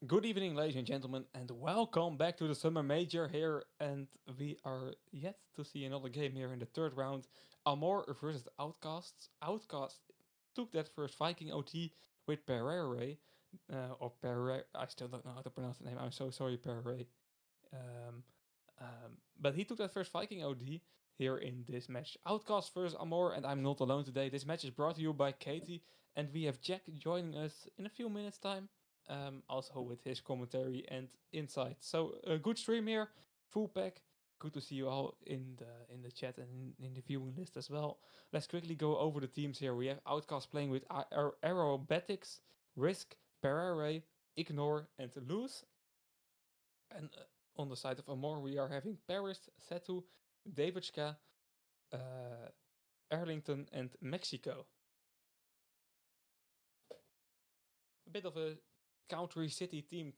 Good evening, ladies and gentlemen, and welcome back to the Summer Major here. And we are yet to see another game here in the third round. AMORE versus OUTCASTS. OUTCAST took that first Viking OT with Perere, or Perere. I still don't know how to pronounce the name. I'm so sorry, Perere. Um, but he took that first Viking OD here in this match. Outcast versus AMORE, and I'm not alone today. This match is brought to you by Katie, and we have Jack joining us in a few minutes' time. Also with his commentary and insight. So a good stream here, full pack. Good to see you all in the chat and in the viewing list as well. Let's quickly go over the teams here. We have Outcast playing with Aerobatics, Risk, Perere, Ignore, and Lose. And on the side of Amor, we are having Paris, Setu, Davidska, uh, Arlington, and Mexico. A bit of a country city themed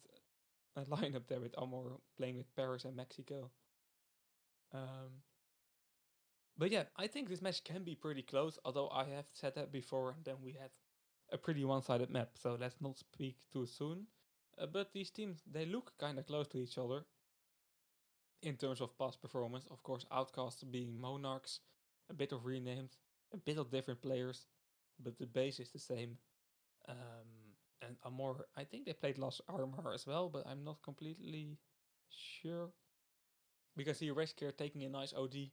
lineup there with Amor playing with Paris and Mexico. Um, but yeah, I think this match can be pretty close, although I have said that before, and then we had a pretty one-sided map, so let's not speak too soon. But these teams, they look kind of close to each other in terms of past performance. Of course, Outcasts being Monarchs, a bit of renamed, a bit of different players, but the base is the same. And Amor, I think they played Lost Armor as well, but I'm not completely sure. Because he risk here taking a nice OD,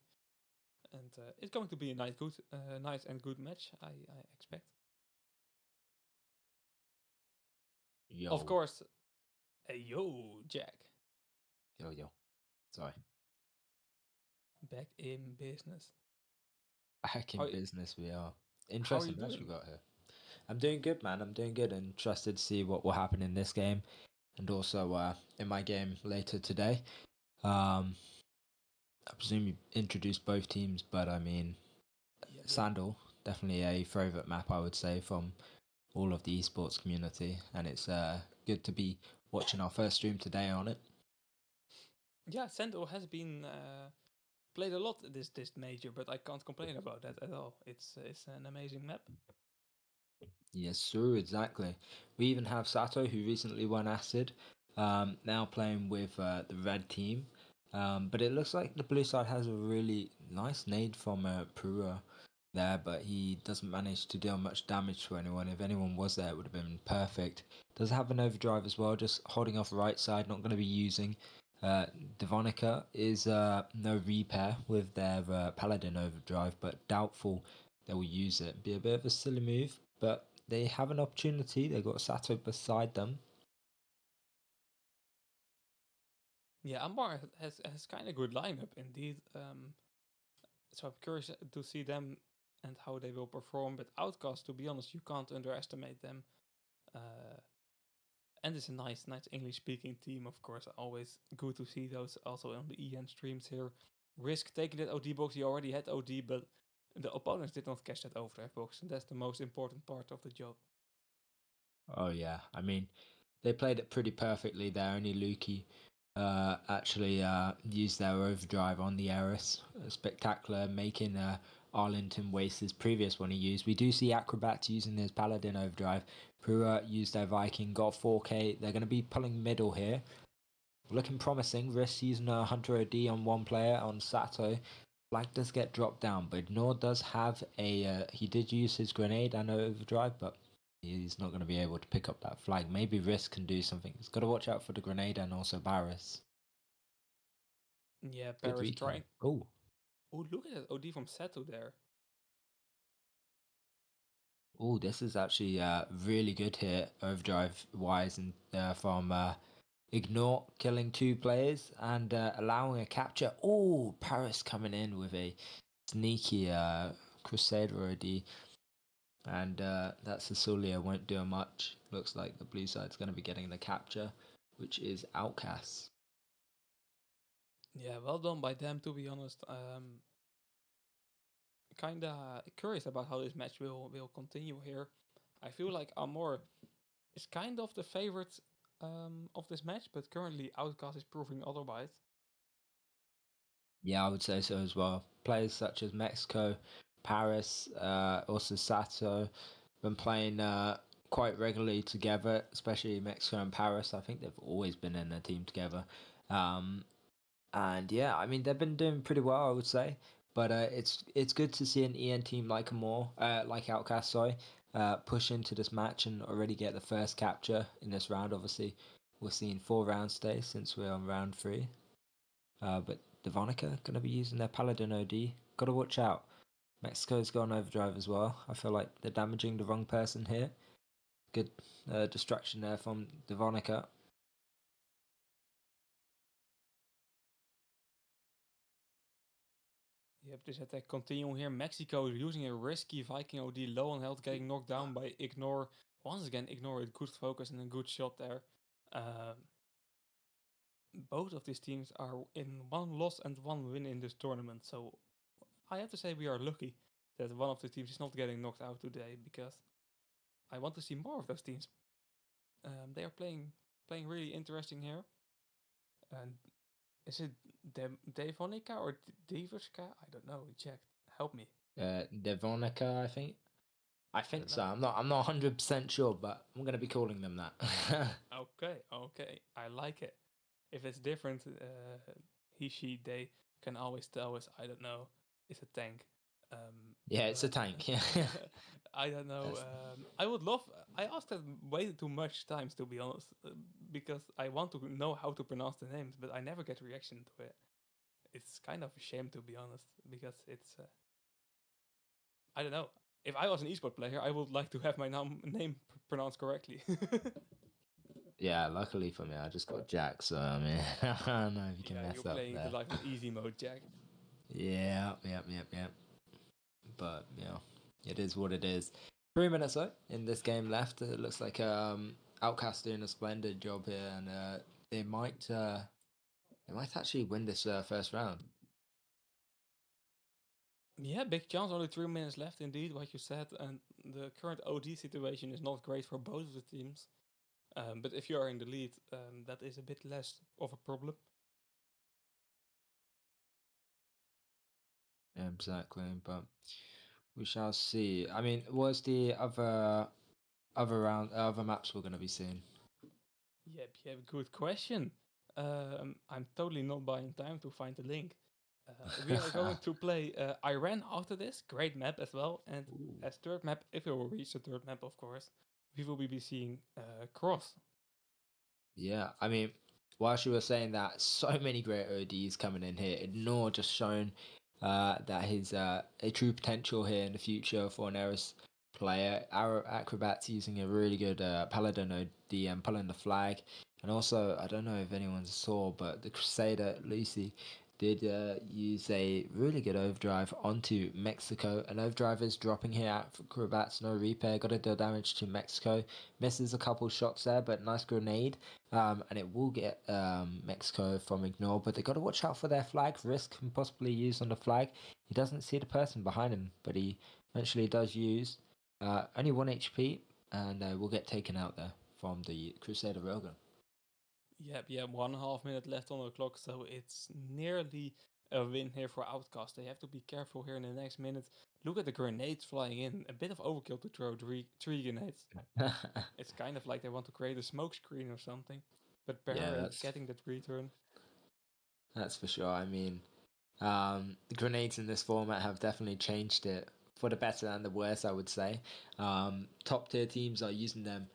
and it's going to be a nice and good match, I expect. Of Yo, course, yo, Jack, yo. Sorry. back in business. Back in How business we are. how are you Interesting match we doing? got here. I'm doing good, man. I'm doing good and trusted to see what will happen in this game and also in my game later today. Um, I presume you introduced both teams, but I mean, Yep. Sandal, definitely a favourite map, I would say, from all of the esports community. And it's good to be watching our first stream today on it. Yeah, Sendo has been played a lot this major, but I can't complain about that at all. It's an amazing map. Yes, sir, exactly. We even have Sato, who recently won Acid, now playing with the red team. But it looks like the blue side has a really nice nade from Pura there, but he doesn't manage to deal much damage to anyone. If anyone was there, it would have been perfect. Does have an overdrive as well, just holding off right side, not going to be using. Uh, Devonica is no repair with their Paladin overdrive, but doubtful they will use it. Be a bit of a silly move, but they have an opportunity. They got Sato beside them. Yeah, Ambar has kind of good lineup indeed. So I'm curious to see them and how they will perform. But Outcast, to be honest, you can't underestimate them. Uh, and it's a nice English speaking team, of course. Always good to see those also on the EN streams here. Risk taking that OD box. He already had OD, but the opponents did not catch that overdrive box, and that's the most important part of the job. Oh yeah, I mean, they played it pretty perfectly there. Only Lukey actually used their overdrive on the Eris. Spectacular, making Arlington waste his previous one he used. We do see Acrobat using his Paladin overdrive. Pura used their Viking, got 4k. They're going to be pulling middle here. Looking promising. Risk using a Hunter OD on one player on Sato. Flag does get dropped down, but Ignore does have a. He did use his grenade and overdrive, but he's not going to be able to pick up that flag. Maybe Risk can do something. He's got to watch out for the grenade and also Barris. Yeah, Good Paris recon. trying. Oh, Oh, look at that OD from Seto there. oh, this is actually really good here, overdrive wise, and from Ignore killing two players and allowing a capture. Oh, Paris coming in with a sneaky Crusader OD. And that Cecilia won't do much. Looks like the blue side's going to be getting the capture, which is Outcasts. Yeah, well done by them, to be honest. Kinda curious about how this match will continue here. I feel like Amor is kind of the favorite of this match, but currently Outcast is proving otherwise. Yeah, I would say so as well. Players such as Mexico, Paris, also Sato, been playing quite regularly together, especially Mexico and Paris. I think they've always been in a team together. Um, and yeah, I mean they've been doing pretty well, I would say. But it's good to see an EN team like Amore, like Outcast, sorry, push into this match and already get the first capture in this round. Obviously, we're seeing 4 rounds today since we're on round 3. But Devonica gonna be using their Paladin OD. Gotta watch out. Mexico's gone overdrive as well. I feel like they're damaging the wrong person here. Good distraction there from Devonica. Yep, this attack continue here. Mexico using a risky Viking OD, low on health, getting knocked down by Ignore. Once again, Ignore with good focus and a good shot there. Both of these teams are in 1 loss and 1 win in this tournament, so I have to say we are lucky that one of the teams is not getting knocked out today, because I want to see more of those teams. They are playing really interesting here. And is it Devonica or Devoska? I don't know. Check. Help me. Devonica, I think. I I think don't so. know. I'm not 100% sure, but I'm gonna be calling them that. Okay, okay. I like it. If it's different, he, she, they can always tell us, I don't know, it's a tank. Yeah, it's a But tank. Yeah. I don't know. That's, I would love. I asked that way too much times, to be honest, because I want to know how to pronounce the names, but I never get reaction to it. It's kind of a shame, to be honest, because it's. I don't know. If I was an esport player, I would like to have my name pronounced correctly. yeah, luckily for me, I just got Jack, so I mean, I don't know if you can Yeah, you're mess up playing the there. life on easy mode, Jack. Yeah, yep. But it is what it is. 3 minutes though in this game left. It looks like Outcast doing a splendid job here, and they might uh, they might actually win this first round. Yeah, big chance. Only 3 minutes left, indeed, like you said, and the current OD situation is not great for both of the teams. But if you are in the lead, that is a bit less of a problem. Exactly, but we shall see. I mean, what's the other maps we're gonna be seeing? Yep, good question. I'm totally not buying time to find the link. We are going to play Iran after this. Great map as well. And Ooh. as third map, if we will reach the third map, of course, we will be seeing Cross. Yeah, I mean, whilst you were saying that, so many great ODs coming in here. Ignore just shown that his a true potential here in the future for an Eris player. Our Acrobat's using a really good Paladin OD and pulling the flag. And also, I don't know if anyone saw, but the Crusader Lucy did use a really good overdrive onto Mexico. An overdrive is dropping here at Acrobat's, no repair, got to deal damage to Mexico. Misses a couple shots there, but nice grenade. And it will get Mexico from Ignore, but they got to watch out for their flag. Risk can possibly use on the flag. He doesn't see the person behind him, but he eventually does use. Only 1 HP, and will get taken out there from the Crusader Railgun. Yep, 1.5 minute left on the clock, so it's nearly a win here for Outcast. They have to be careful here in the next minute. Look at the grenades flying in. A bit of overkill to throw three grenades. It's kind of like they want to create a smoke screen or something. But yeah, Barry getting that return. that's for sure. I mean, the grenades in this format have definitely changed it for the better and the worse, I would say. Top tier teams are using them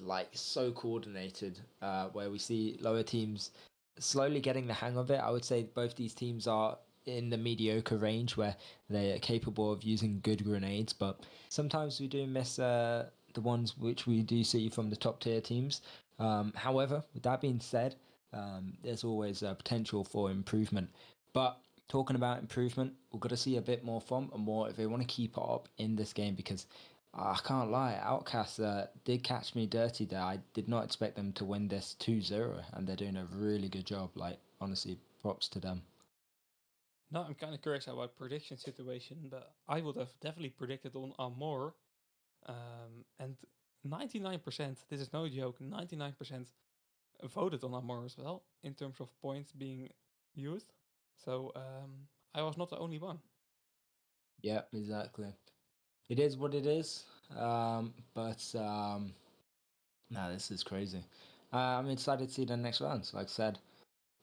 like so coordinated, where we see lower teams slowly getting the hang of it. I would say both these teams are in the mediocre range where they are capable of using good grenades, but sometimes we do miss the ones which we do see from the top tier teams. However, with that being said, there's always a potential for improvement. But talking about improvement, we've got to see a bit more from and more if they want to keep it up in this game because I can't lie, Outcast did catch me dirty there. I did not expect them to win this 2-0, and they're doing a really good job. Like, honestly, props to them. Now I'm kind of curious about prediction situation, but I would have definitely predicted on Amore. And 99%, this is no joke, 99% voted on Amore as well in terms of points being used. So I was not the only one. Yeah, exactly. It is what it is. But no, this is crazy. I'm excited to see the next rounds. Like I said,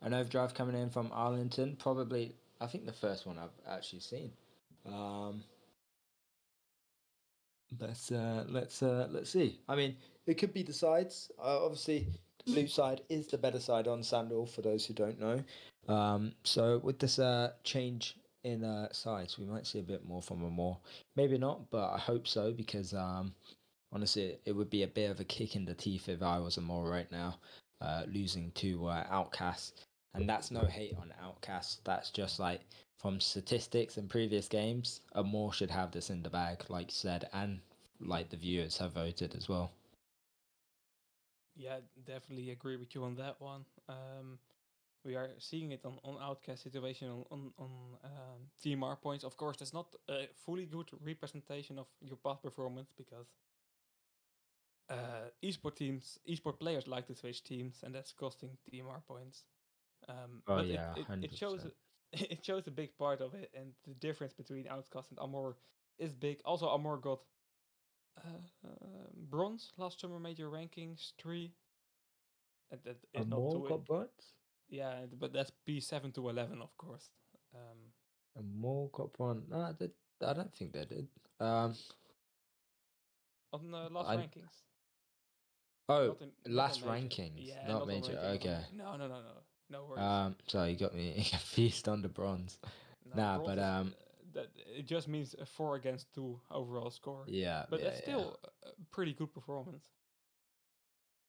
an overdrive coming in from Arlington, probably I think the first one I've actually seen. Um, let's see. I mean, it could be the sides. Obviously, the blue side is the better side on Sandal for those who don't know. So with this change in sides, we might see a bit more from AMORE. Maybe not, but I hope so because honestly, it would be a bit of a kick in the teeth if I was AMORE right now, losing to OUTCASTS. And that's no hate on OUTCASTS. That's just like from statistics in previous games, AMORE should have this in the bag, like you said, and like the viewers have voted as well. Yeah, definitely agree with you on that one. We are seeing it on outcast situation on TMR points. Of course, that's not a fully good representation of your past performance because esport players like to switch teams, and that's costing TMR points. Oh But yeah, it hundred shows percent. it shows a big part of it, and the difference between Outcast and AMORE is big. Also, AMORE got bronze last summer major rankings 3, and that is not AMORE too. got bronze. Yeah, but that's P7 to 11, of course. Um, AMORE got bronze. No, I don't think they did. Um, on the last I rankings, oh not in last major. rankings, Yeah, not not on major. ranking Okay. only. No, no worries. Sorry, you got me confused on the bronze. No, Nah, bronze but is that it just means a 4 against 2 overall score, yeah, but that's yeah, yeah. still a pretty good performance.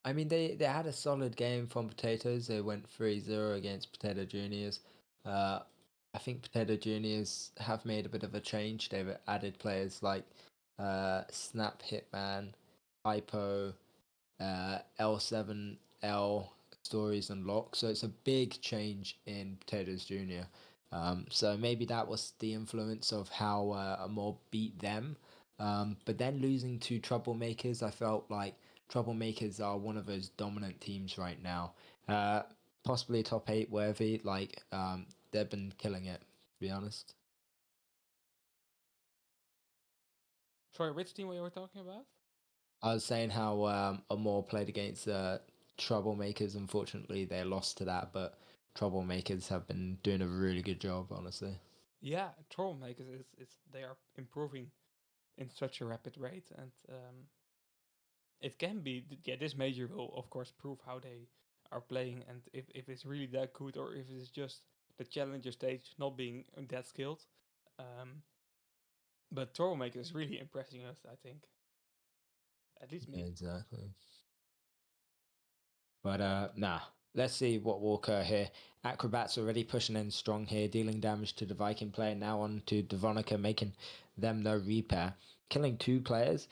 I mean, they had a solid game from Potatoes. They went 3-0 against Potato Juniors. Uh, I think Potato Juniors have made a bit of a change. They've added players like Snap Hitman, Hypo, L7L stories unlocked. So it's a big change in Potatoes Junior. So maybe that was the influence of how Amor beat them. But then losing to Troublemakers, I felt like Troublemakers are one of those dominant teams right now. Uh, Possibly top 8 worthy. Like they've been killing it, to be honest. Sorry, which team we were talking about? I was saying how Amor played against Troublemakers. Unfortunately, they lost to that, but Troublemakers have been doing a really good job, honestly. Yeah, Trollmakers is they are improving in such a rapid rate, and it can be yeah. This major will of course prove how they are playing, and if it's really that good or if it's just the challenger stage not being that skilled. Um, but Trollmaker is really impressing us. I think at least Yeah, me. exactly. But nah. Let's see what will occur here. Acrobats already pushing in strong here, dealing damage to the Viking player. Now on to Devonica, making them no repair. Killing 2 players.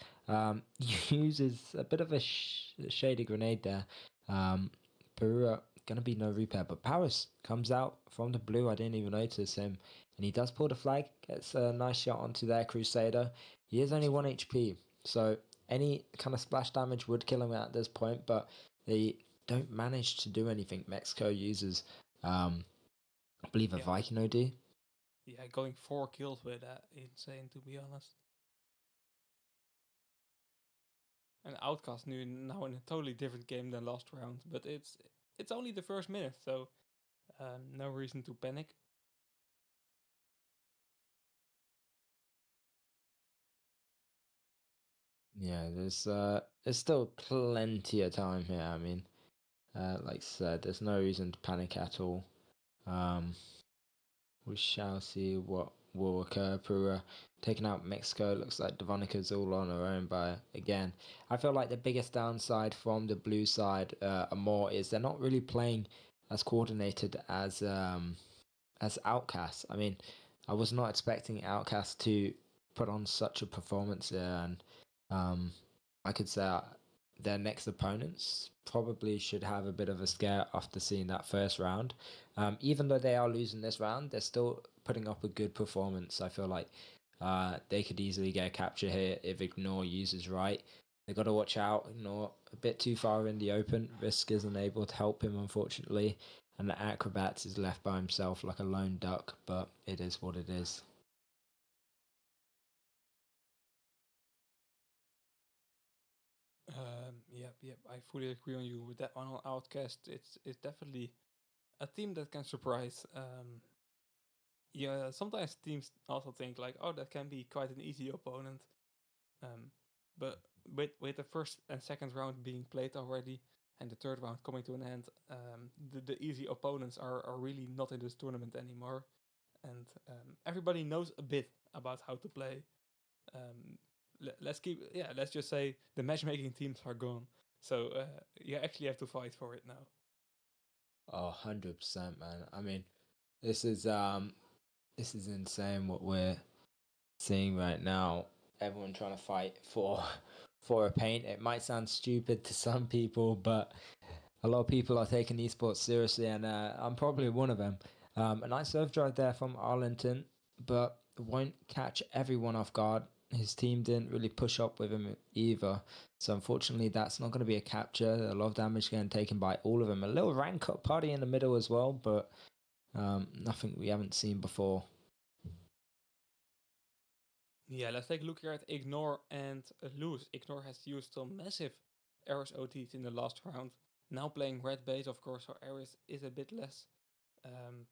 Uses a bit of a shady grenade there. Perua gonna be no repair, but Paris comes out from the blue. I didn't even notice him, and he does pull the flag. Gets a nice shot onto their Crusader. He is Nice only 1 kill. HP, so any kind of splash damage would kill him at this point, but they don't manage to do anything. Mexico uses, I believe, a Yeah, Viking OD. yeah, going 4 kills with that insane to be honest. And Outcast now in a totally different game than last round, but it's only the first minute, so no reason to panic. Yeah, there's still plenty of time here. I mean, like I said, there's no reason to panic at all. Um, we shall see what will occur. Peru taking out Mexico. Looks like Devonica's all on her own. But again, I feel like the biggest downside from the blue side, Amore, is they're not really playing as coordinated as Outcast. I mean, I was not expecting Outcast to put on such a performance there, and um, I could say their next opponents probably should have a bit of a scare after seeing that first round. Even though they are losing this round, they're still putting up a good performance. I feel like they could easily get a capture here if Ignore uses right. They got to watch out. Ignore a bit too far in the open. Risk isn't able to help him, unfortunately, and the Acrobats is left by himself like a lone duck, but it is what it is. Yep, I fully agree on you with that one on Outcast. It's definitely a team that can surprise. Yeah, sometimes teams also think like, oh, that can be quite an easy opponent. Um, but with the first and second round being played already, and the third round coming to an end, the easy opponents are really not in this tournament anymore, and everybody knows a bit about how to play. Um, let's just say the matchmaking teams are gone, so you actually have to fight for it now. Oh, 100%, man. I mean, this is um this is insane what we're seeing right now. Everyone trying to fight for for a paint. It might sound stupid to some people, but a lot of people are taking esports seriously, and I'm probably one of them. A nice serve drive there from Arlington, but won't catch everyone off guard. His team didn't really push up with him either. So unfortunately, that's not going to be a capture. A lot of damage getting taken by all of them. A little rank up party in the middle as well, but nothing we haven't seen before. Yeah, let's take a look here at Ignore and Lose. Ignore has used some massive Ares OTs in the last round. Now playing red base, of course, so Ares is a bit less. Um,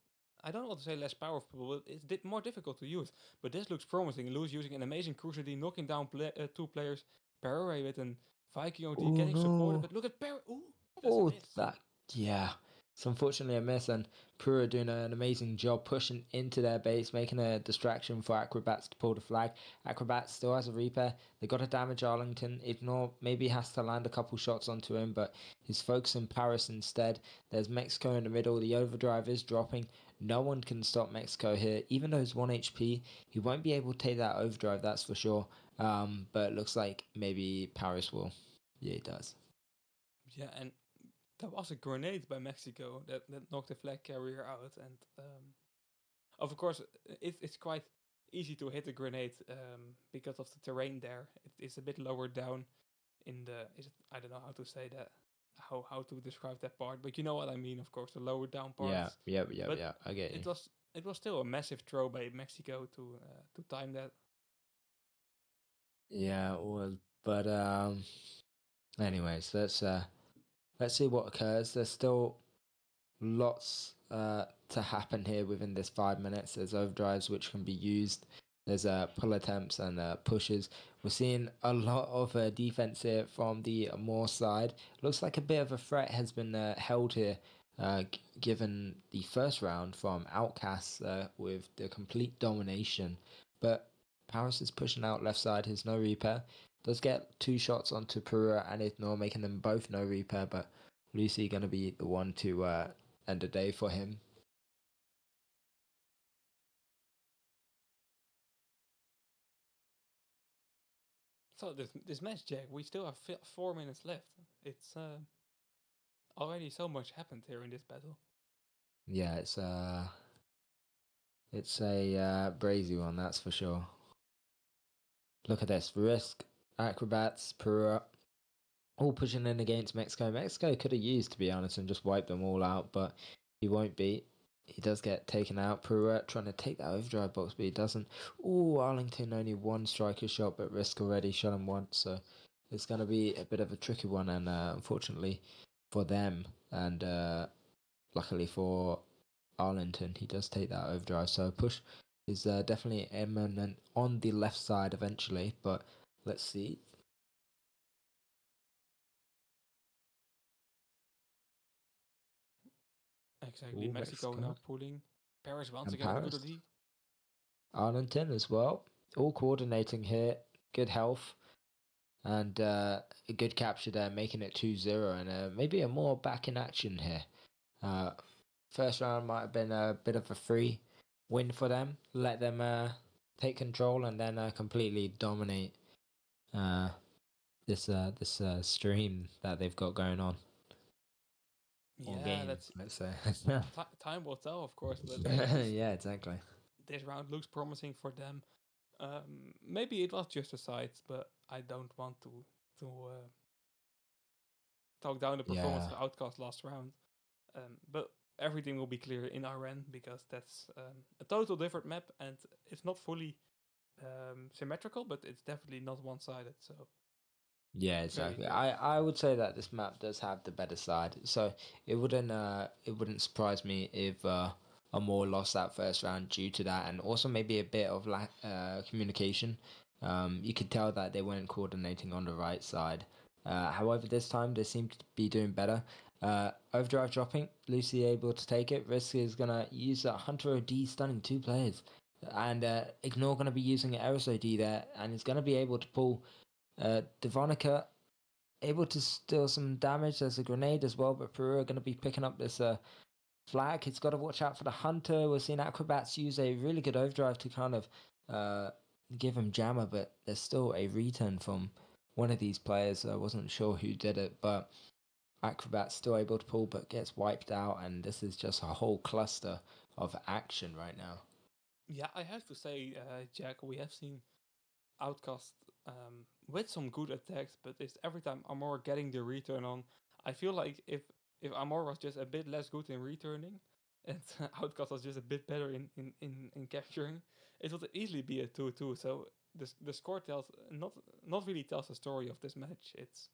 I don't want to say less powerful, but it's more difficult to use. But this looks promising. Lose using an amazing Crucial D, knocking down two players. Perre with an Viking OT Oh getting supported, no. but look at Perre. Ooh, that's a Oh, miss. that, yeah. It's unfortunately a miss, and Pura doing an amazing job pushing into their base, making a distraction for Acrobats to pull the flag. Acrobats still has a repair. They got to damage Arlington. Ignore maybe has to land a couple shots onto him, but he's focusing Paris instead. There's Mexico in the middle. The overdrive is dropping. No one can stop Mexico here. Even though he's 1 HP, he won't be able to take that overdrive, that's for sure. But it looks like maybe Paris will. Yeah, he does. Yeah, and that was a grenade by Mexico that knocked the flag carrier out. And of course, it's quite easy to hit a grenade because of the terrain there. It's a bit lower down in the. I don't know how to say that. How to describe that part, but you know what I mean. Of course, the lower down Yeah, parts. yep, yep, But yep. I get you. it was still a massive throw by Mexico to time that. Yeah, well, but anyways, let's see what occurs. There's still lots to happen here within this 5 minutes. There's overdrives which can be used. There's pull attempts and pushes. We're seeing a lot of defense here from the Moore side. Looks like a bit of a threat has been held here, given the first round from Outcasts with the complete domination. But Paris is pushing out left side. His no repair does get two shots onto Perua and Ignore, making them both no repair. But Lucy gonna be the one to end the day for him. So this match, Jack, we still have 4 minutes left. It's already so much happened here in this battle. Yeah, it's a brazy one, that's for sure. Look at this risk, acrobats, Peru, all pushing in against Mexico. Mexico could have used, to be honest, and just wiped them all out, but he won't be. He does get taken out. Peru trying to take that overdrive box, but he doesn't. Ooh, Arlington only one striker shot, but Risk already shot him once, so it's going to be a bit of a tricky one. And unfortunately for them, and luckily for Arlington, he does take that overdrive. So push is definitely imminent on the left side eventually, but let's see. Exactly, Ooh, Mexico Mexico now pulling. Paris once and again with a good Paris. lead. Arlington as well. All coordinating here. Good health and a good capture there, making it 2-0 and maybe a more back in action here. Uh, first round might have been a bit of a free win for them. Let them take control and then completely dominate uh, this stream that they've got going on or Yeah, game, that's let's say. time will tell, of course. But at least Yeah, exactly. this round looks promising for them. Maybe it was just a sight, but I don't want to talk down the performance Yeah, of Outcast last round. But everything will be clear in our end because that's a total different map and it's not fully symmetrical, but it's definitely not one-sided. So Yeah, Very exactly. good. I would say that this map does have the better side. So it wouldn't surprise me if Amor lost that first round due to that, and also maybe a bit of lack communication. You could tell that they weren't coordinating on the right side. However, this time they seem to be doing better. Overdrive dropping, Lucy able to take it. Risk is gonna use that Hunter OD stunning two players, and Ignore gonna be using an Eris OD there, and he's gonna be able to pull Devonica able to steal some damage. There's a grenade as well, but Peru are going to be picking up this flag. He's got to watch out for the hunter. We're seeing Acrobats use a really good overdrive to kind of uh, give him jammer, but there's still a return from one of these players. I wasn't sure who did it, but Acrobat's still able to pull, but gets wiped out, and this is just a whole cluster of action right now. Yeah, I have to say, Jack, we have seen Outcast with some good attacks, but it's every time Amor getting the return on. I feel like if Amor was just a bit less good in returning, and Outcast was just a bit better in capturing, it would easily be a 2-2. So the score tells not really tells the story of this match. It's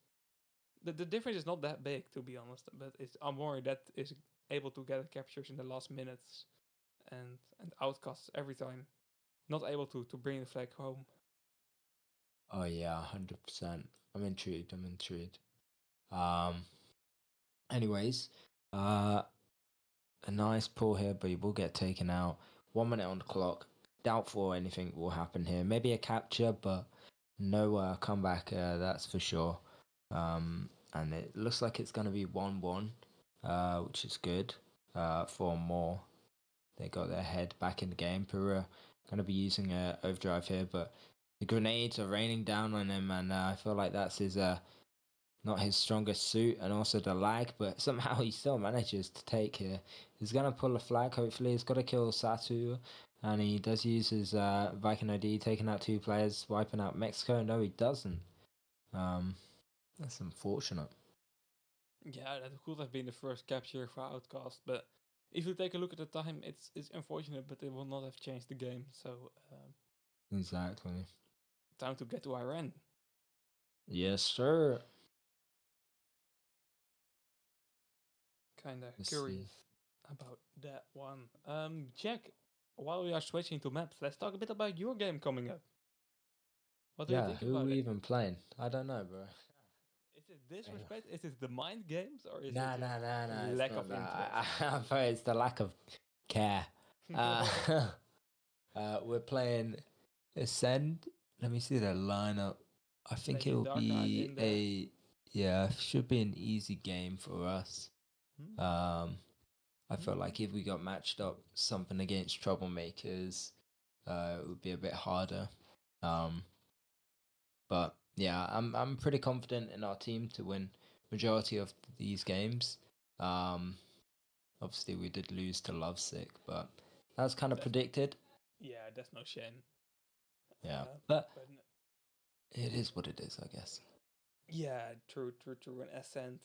the difference is not that big, to be honest, but it's Amor that is able to get captures in the last minutes, and Outcasts every time not able to bring the flag home. Oh yeah, 100%. I'm intrigued. I'm intrigued. Um. Anyways, uh, a nice pull here, but he will get taken out. 1 minute on the clock. Doubtful anything will happen here. Maybe a capture, but no comeback. That's for sure. And it looks like it's going to be 1-1, which is good. For more, they got their head back in the game. Peru going to be using a overdrive here, but the grenades are raining down on him, and I feel like that's his not his strongest suit, and also the lag, but somehow he still manages to take here. He's gonna pull a flag, hopefully. He's gotta kill Satu, and he does use his Viking ID, taking out two players, wiping out Mexico. No, he doesn't. Um, that's unfortunate. Yeah, that could have been the first capture for Outcast, but if you take a look at the time, it's unfortunate, but it will not have changed the game. So Exactly. time to get to Iran. Yes, sir. Kind of Let's see. curious about that one. Jack, while we are switching to maps, let's talk a bit about your game coming up. What do you Yeah, think who are about we it? even playing? I don't know, bro. Is it disrespect? Is it the mind games, or is it Nah, just nah, nah, nah. It's lack not of that. interest? I'm afraid it's the lack of care. Uh, we're playing Ascend. Let me see the lineup. I think it Maybe a will Dark Knight be in there. a yeah, should be an easy game for us. Hmm. Um, I feel Hmm. like if we got matched up something against troublemakers, it would be a bit harder. Um, but yeah, I'm pretty confident in our team to win majority of these games. Um, Obviously we did lose to Lovesick, but that was kind of That's predicted. yeah, that's no shame. Yeah, but But it is what it is, I guess. yeah, true, true, true. An Ascent,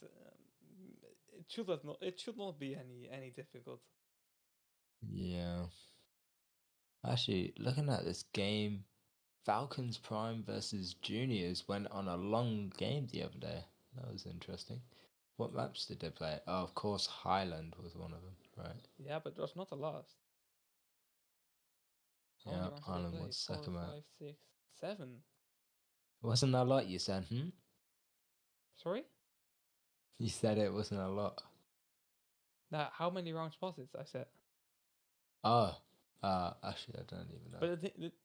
it should not be any difficult. Yeah. Actually, looking at this game, Falcons Prime versus Juniors went on a long game the other day. That was interesting. What maps did they play? Oh, of course, Highland was one of them, right? Yeah, but it was not the last. How many Yeah, rounds did they Highland play? was Four, second map. five, six, seven. Wasn't a lot, you said, hmm? Sorry? You said it wasn't a lot. Now, how many rounds was it? I said. Oh, actually, I don't even know.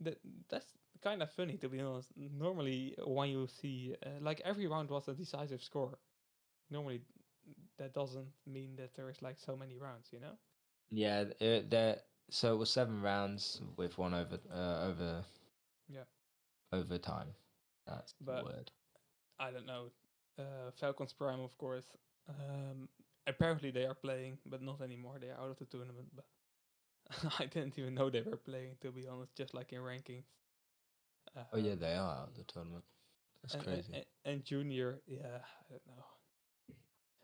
But that's kind of funny, to be honest. Normally, when you see like every round was a decisive score. Normally, that doesn't mean that there is like so many rounds. You know? Yeah, so it was 7 rounds with one Yeah. overtime. That's the But word. I don't know. Falcons Prime, of course. Apparently they are playing, but not anymore. They are out of the tournament. But I didn't even know they were playing, to be honest. Just like in rankings. Oh yeah, Um, they are out of the tournament. That's crazy. and Junior, yeah, I don't know.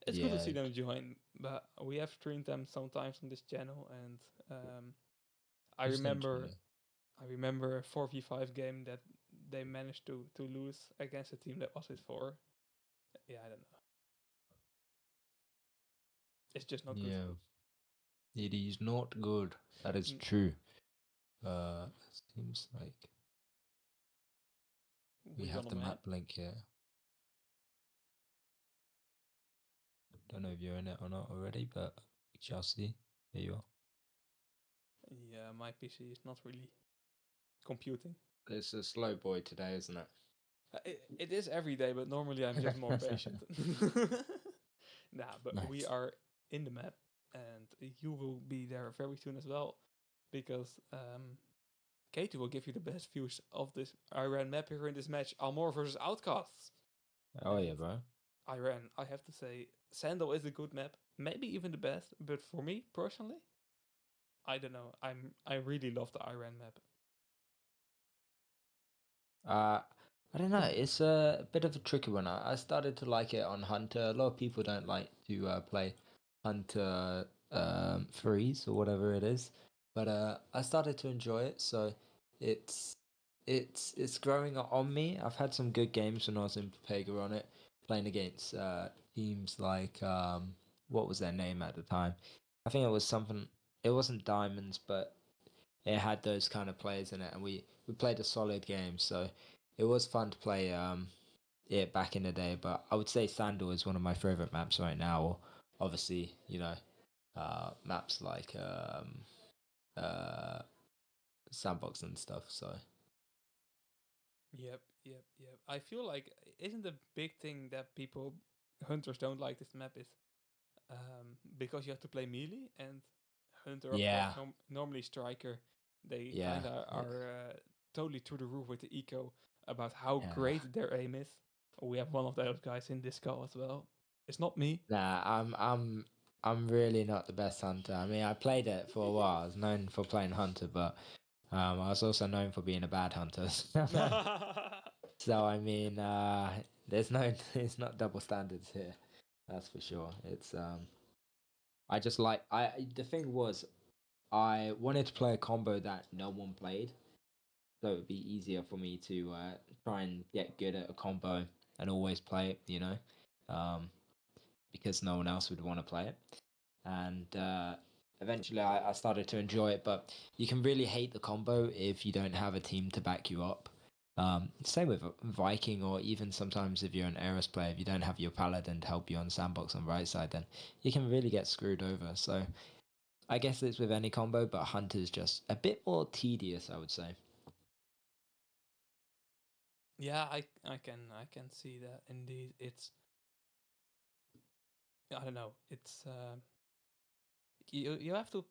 It's good to Yeah, see them join, but we have streamed them sometimes on this channel, and I who's named remember Junior? I remember a 4v5 game that they managed to lose against a team that was it for. Yeah, I don't know. It's just not good. Yeah, it is not good. That is Mm, true. Seems like we we on have a the map. map link here. Don't know if you're in it or not already, but we shall see. Here you are. Yeah, my PC is not really computing. It's a slow boy today, isn't it? It is every day, but normally I'm just more patient. Nah, but we Nice. are in the map, and you will be there very soon as well, because Katie will give you the best views of this Iran map here in this match, AMORE versus Outcasts. Oh yeah, And bro. Iran, I have to say, Sandal is a good map, maybe even the best, but for me personally, I don't know. I really love the Iran map. Uh, I don't know. It's a bit of a tricky one. I started to like it on Hunter. A lot of people don't like to play Hunter Freeze or whatever it is, but I started to enjoy it. So it's it's growing on me. I've had some good games when I was in Pega on it, playing against teams like what was their name at the time? I think it was something. It wasn't Diamonds, but it had those kind of players in it, and we played a solid game. So it was fun to play it back in the day. But I would say Sandal is one of my favorite maps right now. Or obviously, maps like uh, Sandbox and stuff. So Yep. I feel like isn't the big thing that people hunters don't like this map is because you have to play melee and hunter of course yeah, normally striker they yeah, kind of are totally through the roof with the eco about how yeah. great their aim is. We have one of those guys in this call as well. It's not me. Nah, I'm really not the best hunter. I mean, I played it for a while. I was known for playing hunter, but I was also known for being a bad hunter. So I mean, there's no, it's not double standards here. That's for sure. It's I just like the thing was I wanted to play a combo that no one played, so it would be easier for me to try and get good at a combo and always play it, um, because no one else would want to play it. And eventually I started to enjoy it, but you can really hate the combo if you don't have a team to back you up. Same with Viking, or even sometimes if you're an Ares player, if you don't have your Paladin to help you on sandbox on the right side, then you can really get screwed over. So I guess it's with any combo, but Hunter's just a bit more tedious, I would say. Yeah, I can see that indeed. It's I don't know. It's you have to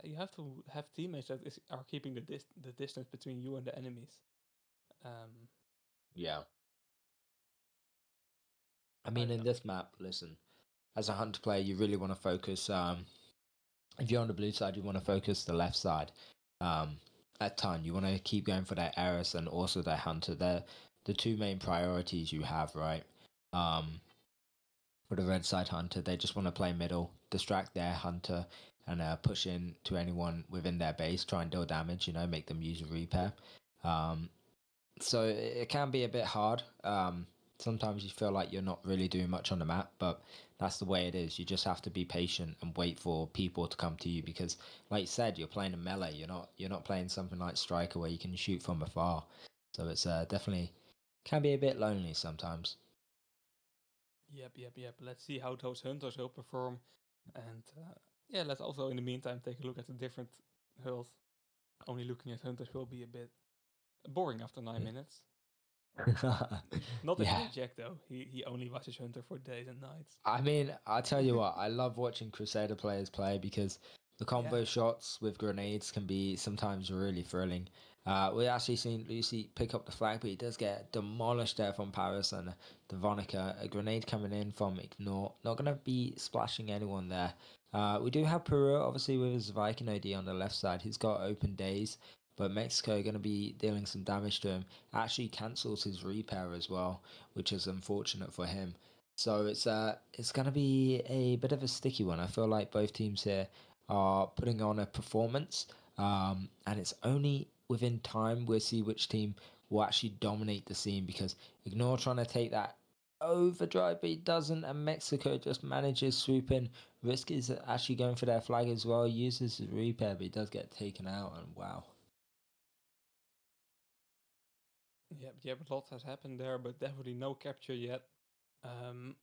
you have to have teammates that are keeping the distance between you and the enemies. Um, Yeah. I I mean, don't in know. this map, listen, as a Hunter player, you really want to focus. If you're on the blue side, you want to focus the left side. At ton, you want to keep going for that Eris and also that Hunter. They're the two main priorities you have, right? Um, for the red side Hunter, they just want to play middle, distract their Hunter, and push in to anyone within their base, try and deal damage. Make them use a repair. Um, so it can be a bit hard. Sometimes you feel like you're not really doing much on the map, but that's the way it is. You just have to be patient and wait for people to come to you because, like you said, you're playing a melee. You're not playing something like Striker where you can shoot from afar. So it's definitely can be a bit lonely sometimes. Yep. Let's see how those hunters will perform, and yeah, let's also in the meantime take a look at the different hulls. Only looking at hunters will be a bit boring after 9 minutes. Not if you Yeah. get Jack though. He only watches hunter for days and nights. I mean, I tell you what, I love watching Crusader players play because the Yeah. combo shots with grenades can be sometimes really thrilling. We actually seen Lucy pick up the flag, but he does get demolished there from Paris and the Vonica. A grenade coming in from Ignore. Not going to be splashing anyone there. We do have Peru, obviously, with his Viking OD on the left side. He's got open days, but Mexico going to be dealing some damage to him. Actually cancels his repair as well, which is unfortunate for him. So it's going to be a bit of a sticky one. I feel like both teams here are putting on a performance, and it's only within time we'll see which team will actually dominate the scene because Ignore trying to take that overdrive, but he doesn't, and Mexico just manages swoop in. Risk is actually going for their flag as well, uses his repair, but he does get taken out, and wow. Yeah, but lots has happened there, but definitely no capture yet. Um,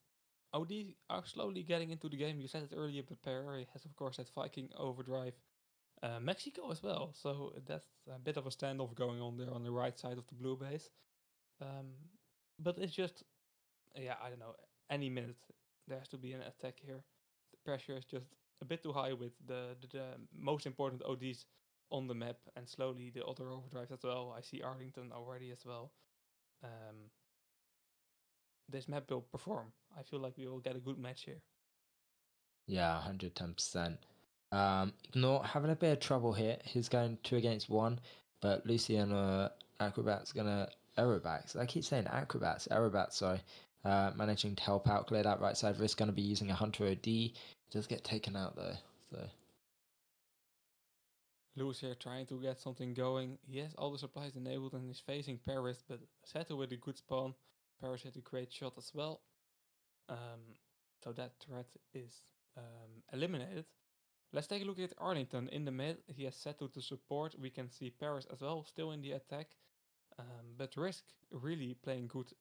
OD are slowly getting into the game. You said it earlier, but Perry has, of course, that Viking overdrive. Mexico as well, so that's a bit of a standoff going on there on the right side of the blue base. Um, but it's just, yeah, I don't know, any minute there has to be an attack here. The pressure is just a bit too high with the most important ODs on the map, and slowly the other overdrives as well. I see Arlington already as well. Um, this map will perform. I feel like we will get a good match here. Yeah, 110%. Ignore having a bit of trouble here. He's going 2 against 1, but Luciano Acrobat's gonna Aerobats. I keep saying Aerobats, sorry. Managing to help out, clear that right side. Risk gonna be using a Hunter OD. He does get taken out though. So Lewis here trying to get something going. He has all the supplies enabled and is facing Paris, but Seto with a good spawn. Paris had a great shot as well. Um, so that threat is eliminated. Let's take a look at Arlington in the mid. He has Seto to support. We can see Paris as well, still in the attack. But Risk really playing good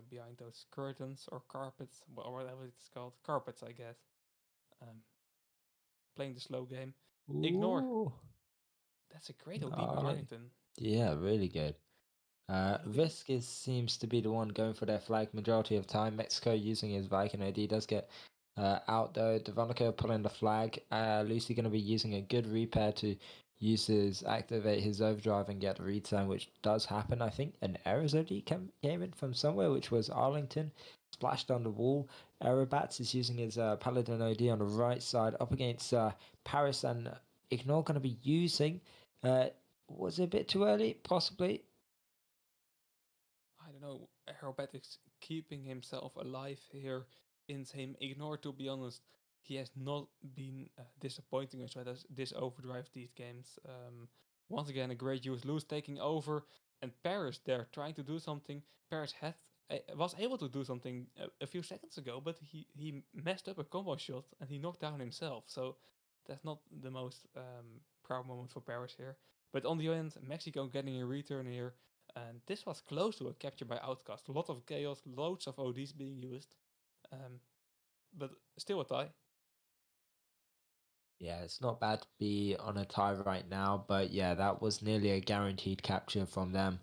behind those curtains or carpets, or whatever it's called. Carpets, I guess. Um, Playing the slow game. Ignore. ooh, That's a great OD by Arling. Arlington. Yeah, really good. Look at Risk is seems to be the one going for their flag majority of time. Mexico using his Viking OD does get out though. Devonica pulling the flag. Lucy going to be using a good repair to activate his overdrive and get the return, which does happen. I think an errors OD came in from somewhere, which was Arlington. Splashed on the wall. Aerobats is using his Paladin OD on the right side up against Paris, and Ignore going to be using. Was it a bit too early? Possibly. I don't know, Aerobatics keeping himself alive here in same ignore, to be honest. He has not been disappointing us with us this overdrive these games. Once again, a great use. Luz taking over, and Paris there trying to do something. Paris had was able to do something a few seconds ago, but he messed up a combo shot and he knocked down himself. So that's not the most proud moment for Paris here. But on the other end, Mexico getting a return here, and this was close to a capture by Outcast. A lot of chaos, loads of ODs being used, um, but still a tie. Yeah, it's not bad to be on a tie right now, but yeah, that was nearly a guaranteed capture from them.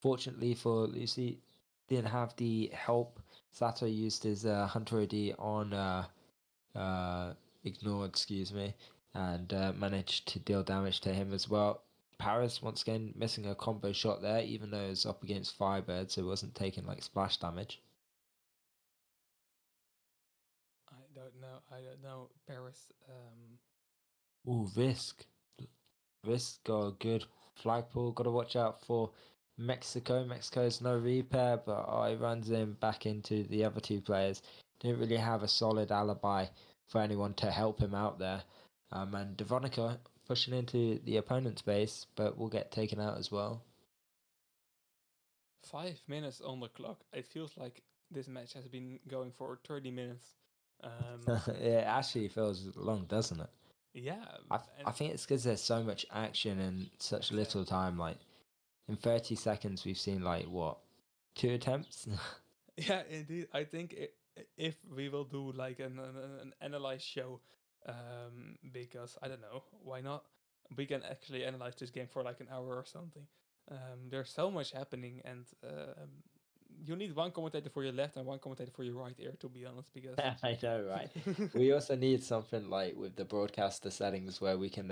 Fortunately for Lucy, didn't have the help. Sato used his Hunter OD on Ignore, excuse me, and managed to deal damage to him as well. Paris once again missing a combo shot there, even though it was up against Firebird, so it wasn't taking like splash damage. I don't know. I don't know. Paris. Ooh, Risk got a good flagpole. Got to watch out for Mexico. Mexico's no repair, but he runs in back into the other two players. Didn't really have a solid alibi for anyone to help him out there. And Devonica pushing into the opponent's base, but will get taken out as well. 5 minutes on the clock. It feels like this match has been going for 30 minutes. Um, It actually feels long, doesn't it? yeah, I and think it's because there's so much action in such little exactly. time. Like in 30 seconds, we've seen like what, 2 attempts? Yeah, indeed. I think if we will do like an analyze show, because I don't know why not. We can actually analyze this game for like an hour or something. There's so much happening, and you need one commentator for your left and one commentator for your right ear, to be honest. Because I know, right? We also need something like with the broadcaster settings where we can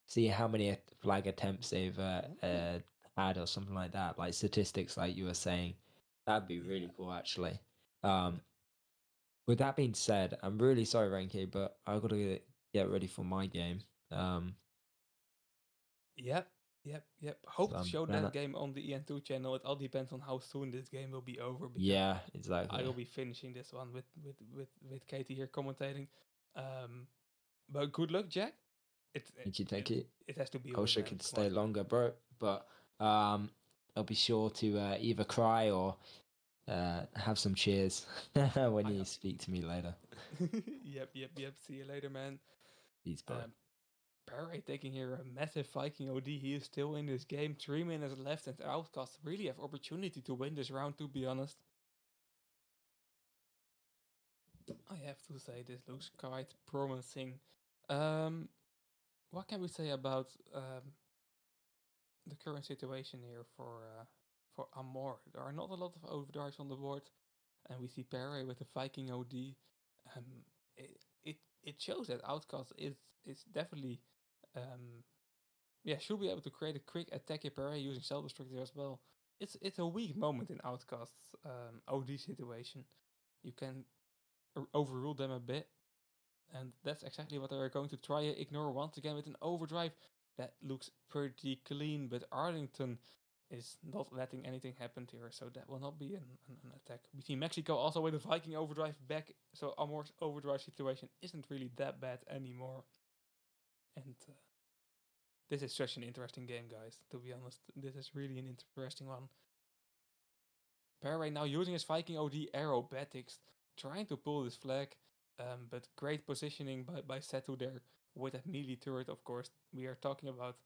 see how many flag attempts they've Ooh, had or something like that, like statistics, like you were saying. That'd be yeah, really cool, actually. Um, with that being said, I'm really sorry, Renke, but I gotta get ready for my game. Um, yep, yep. so Hope to I'm show that gonna, game on the EN2 channel. It all depends on how soon this game will be over, because yeah, I exactly. will be finishing this one with Katie here commentating. Um, but good luck, Jack. It it Thank you, thank it, you. it has to be I a win, wish I man. could Come on. stay longer, bro, but um. I'll be sure to either cry or have some cheers when I you speak to me later. yep. See you later, man. Peace, bro. Perry taking here a massive Viking OD. He is still in this game. 3 minutes left, and Outcast really have opportunity to win this round. To be honest, I have to say this looks quite promising. Um, what can we say about the current situation here for AMORE? There are not a lot of overdrives on the board, and we see Perry with the Viking OD. Um, it shows that Outcast is definitely should be able to create a quick attack parry using self destructive as well. It's a weak moment in Outcast's OD situation. You can overrule them a bit, and that's exactly what they're going to try to ignore once again with an overdrive. That looks pretty clean, but Arlington is not letting anything happen here, so that will not be an attack. We see Mexico also with a Viking overdrive back, so Amore's overdrive situation isn't really that bad anymore. And this is such an interesting game, guys. To be honest, this is really an interesting one. Paraguay now using his Viking OD aerobatics, trying to pull this flag, but great positioning by Setu there with that melee turret. Of course, we are talking about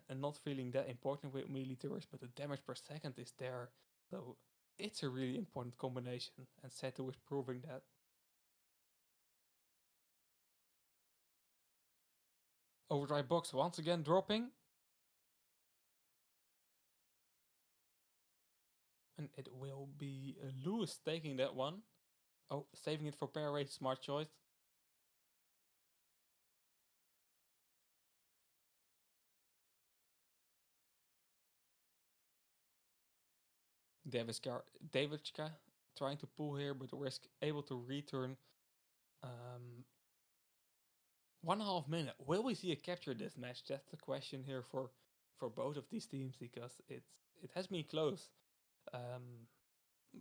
and not feeling that important with melee turrets, but the damage per second is there, so it's a really important combination, and Setu is proving that. Overdrive box once again dropping, and it will be Lewis taking that one. Oh, saving it for Pararay, smart choice. Davidska trying to pull here, but we're able to return. 1.5 minute. Will we see a capture this match? That's the question here for both of these teams, because it has been close.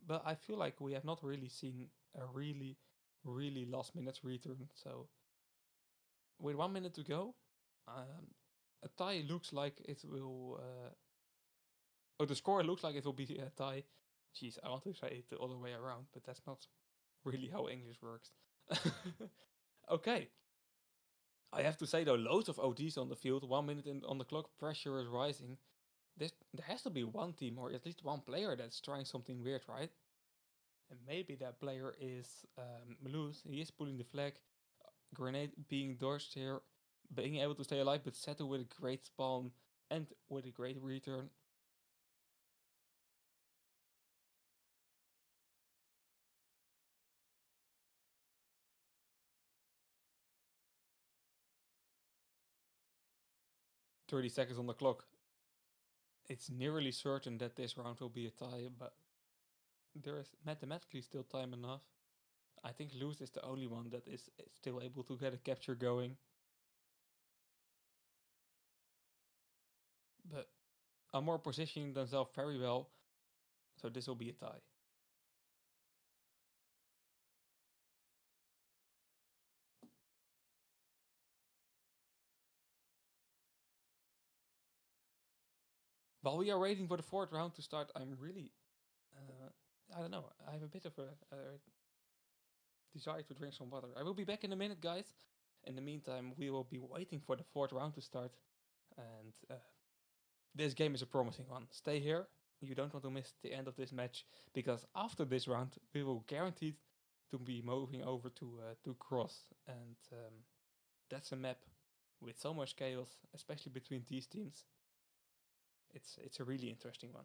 But I feel like we have not really seen a really last minute return. So with 1 minute to go, a tie looks like it will. The score looks like it will be a tie. Jeez, I want to say it the other way around, but that's not really how English works. Okay. I have to say though, loads of ODs on the field, 1 minute on the clock, pressure is rising. There has to be one team or at least one player that's trying something weird, right? And maybe that player is Maluz. He is pulling the flag. Grenade being dodged here, being able to stay alive, but Seto with a great spawn and with a great return. 30 seconds on the clock. It's nearly certain that this round will be a tie, but there is mathematically still time enough. I think Luz is the only one that is still able to get a capture going. But Amor positioning themselves very well, so this will be a tie. While we are waiting for the fourth round to start, I'm really, I don't know, I have a bit of a desire to drink some water. I will be back in a minute, guys. In the meantime, we will be waiting for the fourth round to start, and this game is a promising one. Stay here. You don't want to miss the end of this match, because after this round, we will guaranteed to be moving over to Cross, and that's a map with so much chaos, especially between these teams. It's a really interesting one.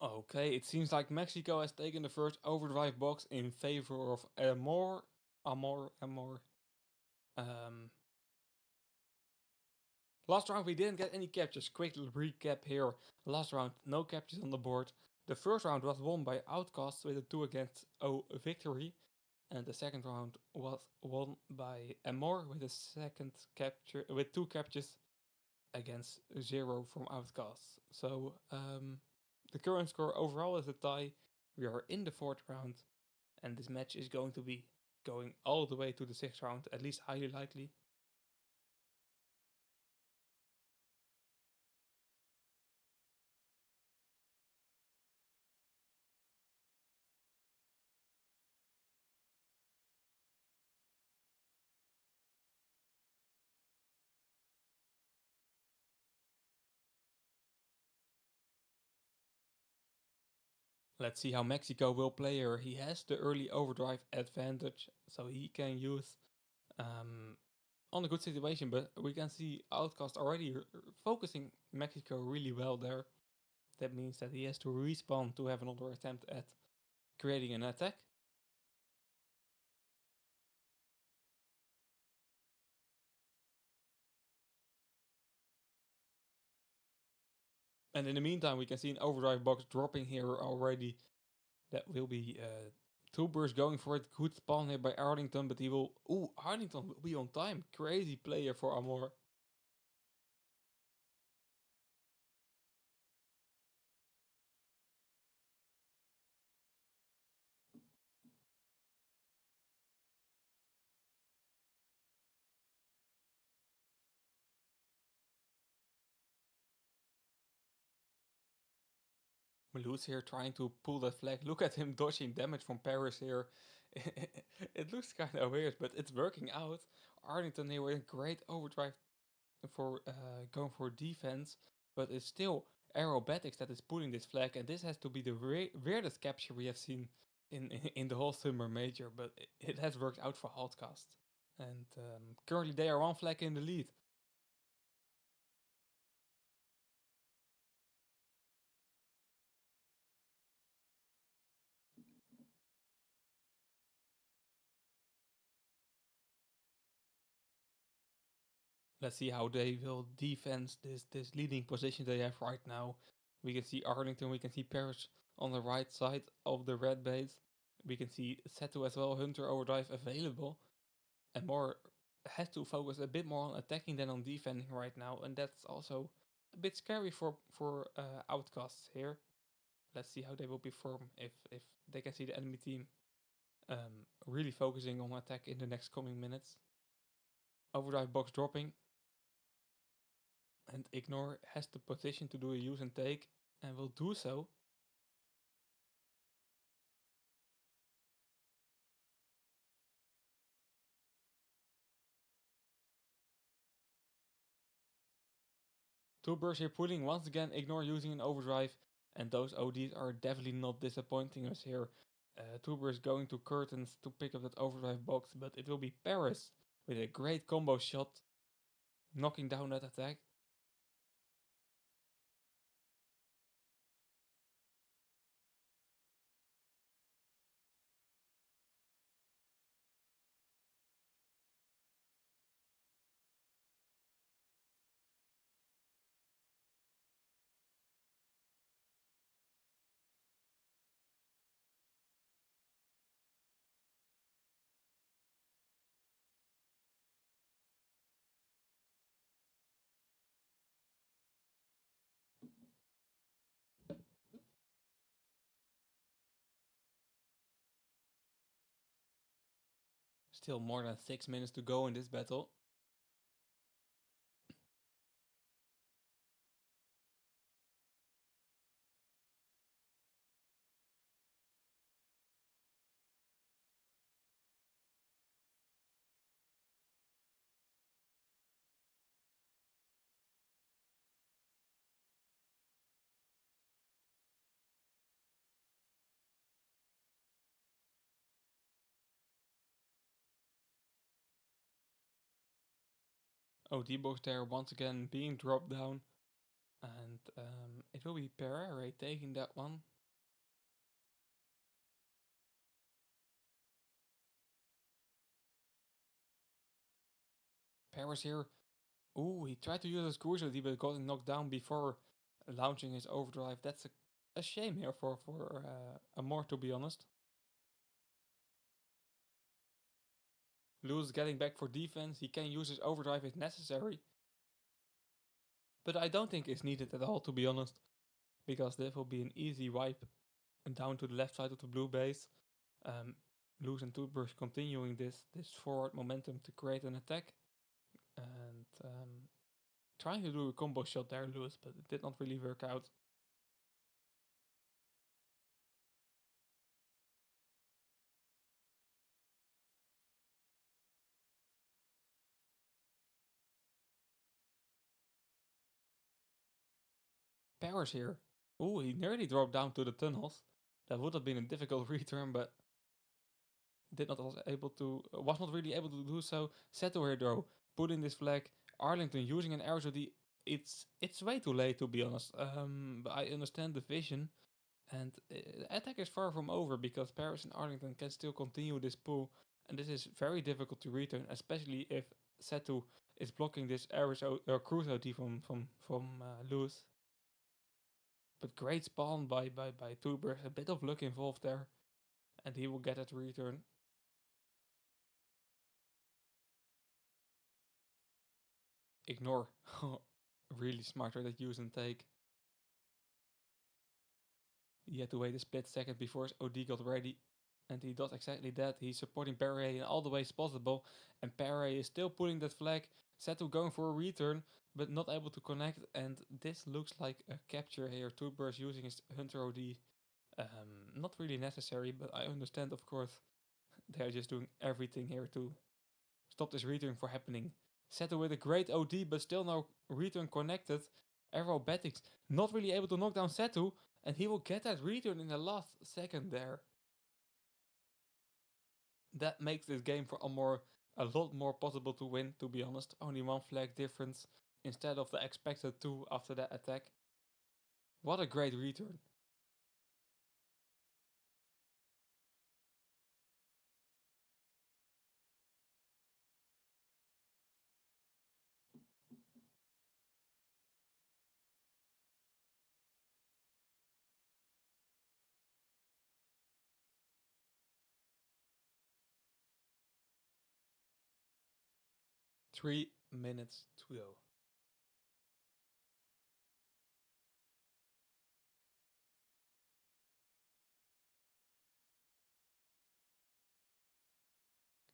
Okay, it seems like Mexico has taken the first overdrive box in favor of AMORE. AMORE. Um, Last round we didn't get any captures. Quick recap here. Last round, no captures on the board. The first round was won by Outcasts with a 2 against 0 victory. And the second round was won by AMORE with a second capture with 2 captures against 0 from Outcasts. So the current score overall is a tie. We are in the fourth round, and this match is going to be going all the way to the sixth round, at least highly likely. Let's see how Mexico will play here. He has the early overdrive advantage, so he can use um, on a good situation, but we can see Outcast already focusing Mexico really well there. That means that he has to respawn to have another attempt at creating an attack. And in the meantime, we can see an overdrive box dropping here already. That will be two bursts going for it. Good spawn here by Arlington, but he will... Ooh, Arlington will be on time. Crazy player for AMORE. Maluz here trying to pull that flag. Look at him dodging damage from Paris here. It looks kind of weird, but it's working out. Arlington here with a great overdrive for going for defense, but it's still aerobatics that is pulling this flag, and this has to be the weirdest capture we have seen in the whole summer major, but it has worked out for Outcast. And currently they are one flag in the lead. Let's see how they will defend this leading position they have right now. We can see Arlington, we can see Paris on the right side of the red base. We can see Seto as well, Hunter Overdrive available. And more has to focus a bit more on attacking than on defending right now, and that's also a bit scary for Outcasts here. Let's see how they will perform if they can see the enemy team really focusing on attack in the next coming minutes. Overdrive box dropping, and Ignore has the position to do a use and take, and will do so. Two bursts here pulling once again, Ignore using an overdrive, and those ODs are definitely not disappointing us here. Tuber is going to curtains to pick up that overdrive box, but it will be Paris with a great combo shot, knocking down that attack. Still more than 6 minutes to go in this battle. OD box there once again being dropped down, and it will be Pereira taking that one. Paris here. Ooh, he tried to use his cruciality but got knocked down before launching his overdrive. That's a shame here for Amor, to be honest. Lewis getting back for defense. He can use his overdrive if necessary. But I don't think it's needed at all, to be honest. Because this will be an easy wipe down to the left side of the blue base. Um, Lewis and Toothbrush continuing this forward momentum to create an attack. And trying to do a combo shot there, Lewis, but it did not really work out. Paris here. Ooh, he nearly dropped down to the tunnels. That would have been a difficult return, but was not really able to do so. Seto here though, putting this flag. Arlington using an arrow, so it's way too late, to be honest. But I understand the vision, and attack is far from over because Paris and Arlington can still continue this pull, and this is very difficult to return, especially if Setu is blocking this arrow or cruise OT from Lewis. But great spawn by Tuber, a bit of luck involved there, and he will get that return. Ignore. Really smarter that use and take. He had to wait a split second before his OD got ready. And he does exactly that. He's supporting Perret in all the ways possible. And Perret is still putting that flag. Seto going for a return, but not able to connect. And this looks like a capture here. Tubers using his Hunter OD. Not really necessary, but I understand, of course. They're just doing everything here to stop this return from happening. Seto with a great OD, but still no return connected. Aerobatics not really able to knock down Setu, and he will get that return in the last second there. That makes this game for Amor a lot more possible to win, to be honest. Only one flag difference instead of the expected two after that attack. What a great return. Minutes to go.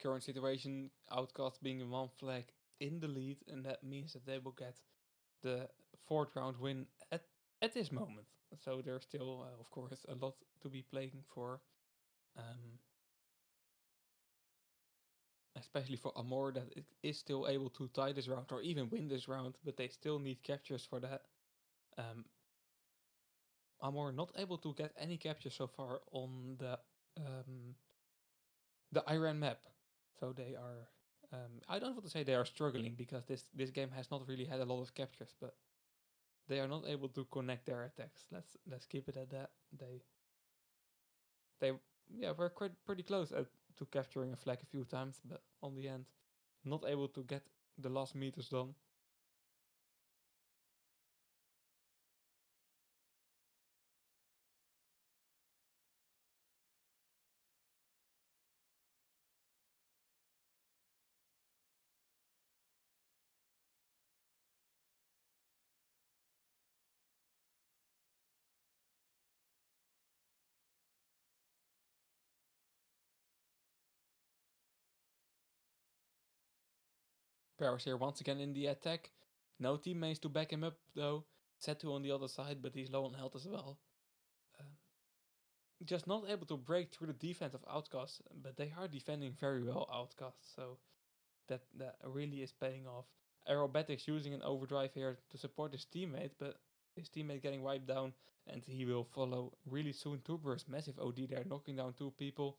Current situation, Outcast being in one flag in the lead, and that means that they will get the fourth round win at this moment. So there's still, of course, a lot to be playing for. Um, Especially for Amor, that it is still able to tie this round or even win this round, but they still need captures for that. Amor not able to get any captures so far on the Iran map, so they are. I don't want to say they are struggling because this game has not really had a lot of captures, but they are not able to connect their attacks. Let's keep it at that. They yeah were quite pretty close to capturing a flag a few times, but on the end, not able to get the last meters done. Paris here once again in the attack. No teammates to back him up though. Setu on the other side, but he's low on health as well. Um, just not able to break through the defense of Outcast, but they are defending very well, Outcast, so that really is paying off. Aerobatics using an overdrive here to support his teammate, but his teammate getting wiped down, and he will follow really soon. Tuber's massive OD there, knocking down two people.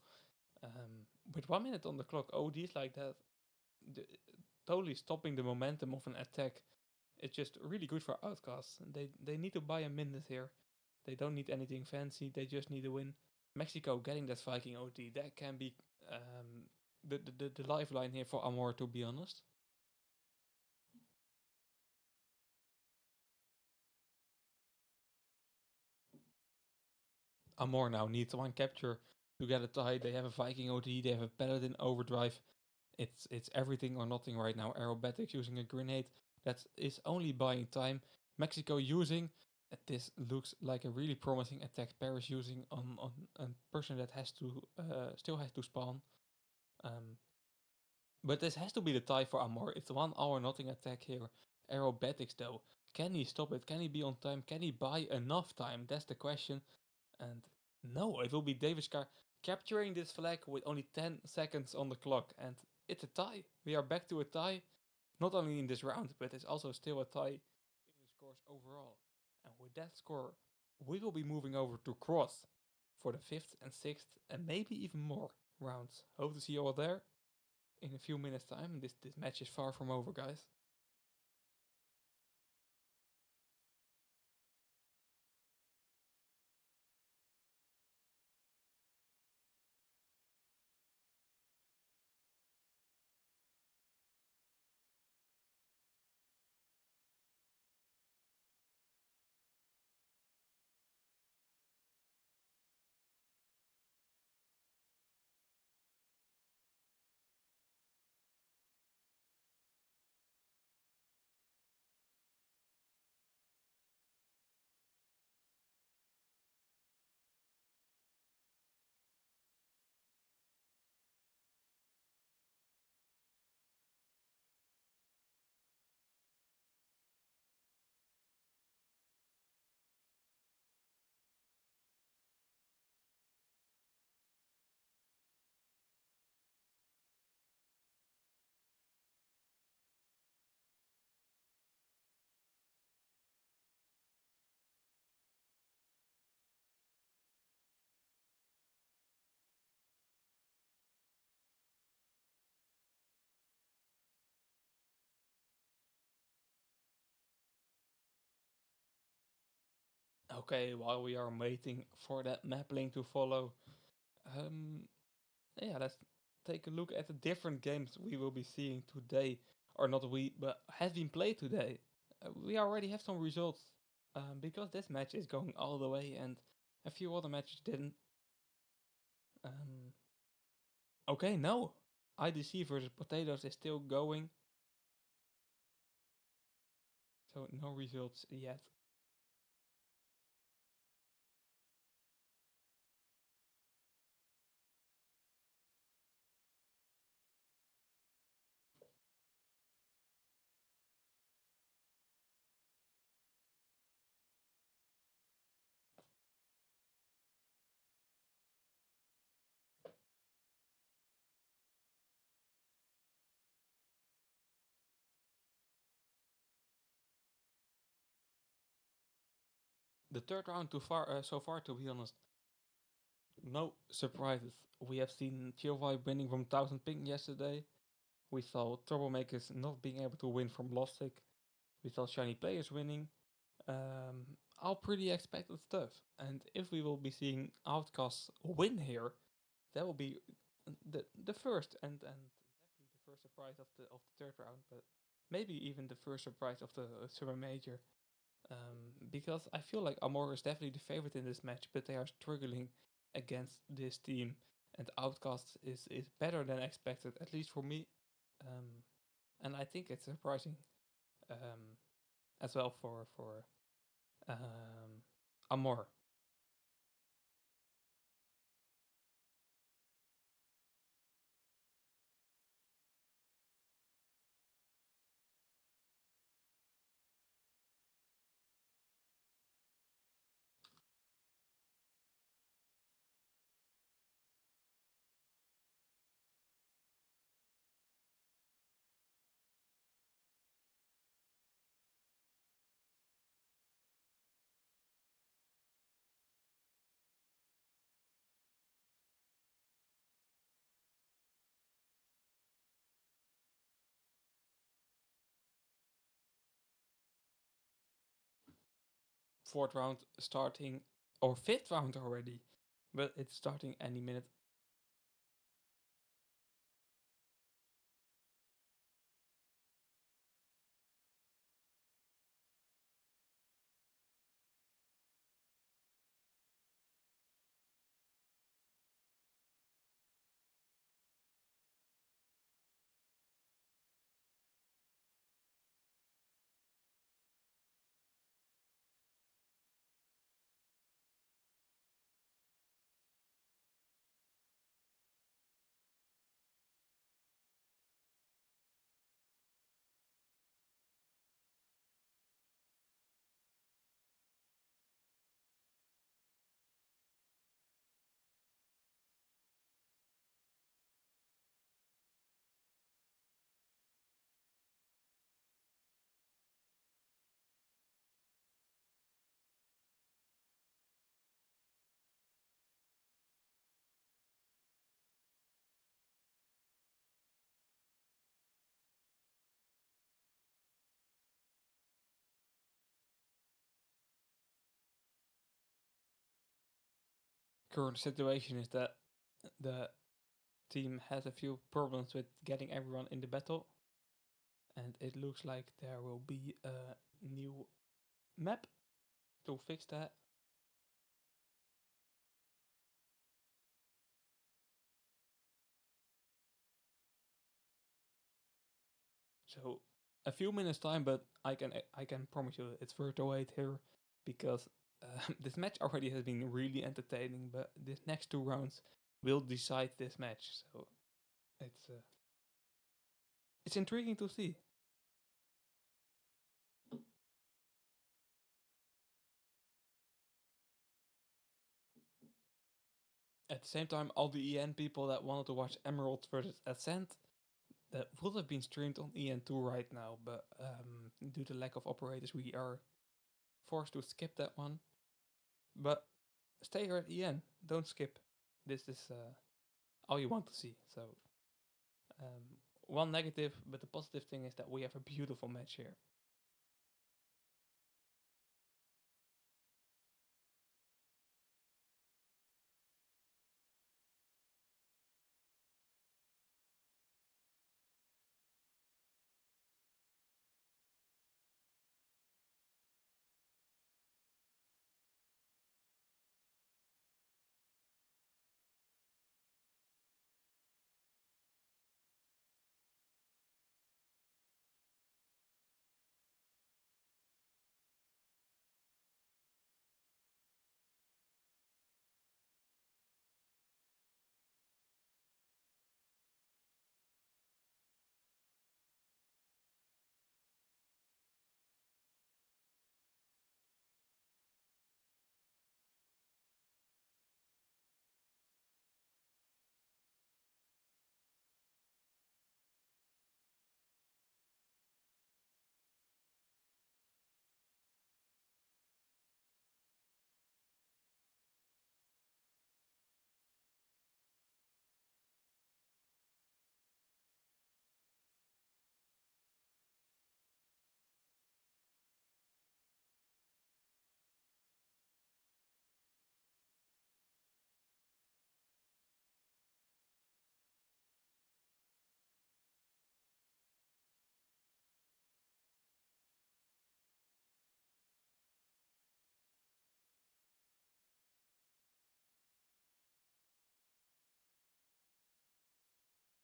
With 1 minute on the clock, ODs like that, the, totally stopping the momentum of an attack. It's just really good for Outcasts. They need to buy a minute here. They don't need anything fancy. They just need a win. Mexico getting that Viking OT, that can be the lifeline here for Amor, to be honest. Amor now needs one capture to get a tie. They have a Viking OD, they have a Paladin overdrive. It's everything or nothing right now. Aerobatics using a grenade that is only buying time. Mexico using this looks like a really promising attack. Paris using on a person that has to still has to spawn. Um, but this has to be the tie for Amor. It's 1 hour nothing attack here. Aerobatics though. Can he stop it? Can he be on time? Can he buy enough time? That's the question. And no, it will be Davis capturing this flag with only 10 seconds on the clock. And it's a tie. We are back to a tie. Not only in this round, but it's also still a tie in the scores overall. And with that score, we will be moving over to Cross for the 5th and 6th and maybe even more rounds. Hope to see you all there in a few minutes time. This match is far from over, guys. Okay, while we are waiting for that map link to follow, um, yeah, let's take a look at the different games we will be seeing today, or not we, but have been played today. We already have some results because this match is going all the way, and a few other matches didn't. Um, okay, no, IDC versus Potatoes is still going, so no results yet. The third round too far, so far, to be honest, no surprises. We have seen Chill winning from 1000 ping yesterday. We saw Troublemakers not being able to win from Lovesick. We saw Shiny Players winning. All pretty expected stuff. And if we will be seeing Outcasts win here, that will be the first and definitely the first surprise of the third round, but maybe even the first surprise of the Summer Major. Because I feel like Amore is definitely the favorite in this match, but they are struggling against this team, and Outcasts is better than expected, at least for me. Um, and I think it's surprising um, as well for Amore. Fourth round starting, or fifth round already, but it's starting any minute. current situation is that the team has a few problems with getting everyone in the battle, and it looks like there will be a new map to fix that. So a few minutes time, but I can promise you it's worth the wait here, because this match already has been really entertaining, but this next two rounds will decide this match. So it's intriguing to see. At the same time, all the EN people that wanted to watch Emerald versus Ascent, that would have been streamed on EN2 right now, but due to lack of operators, we are forced to skip that one. But stay here at EN, don't skip. This is all you want to see. So one negative, but the positive thing is that we have a beautiful match here.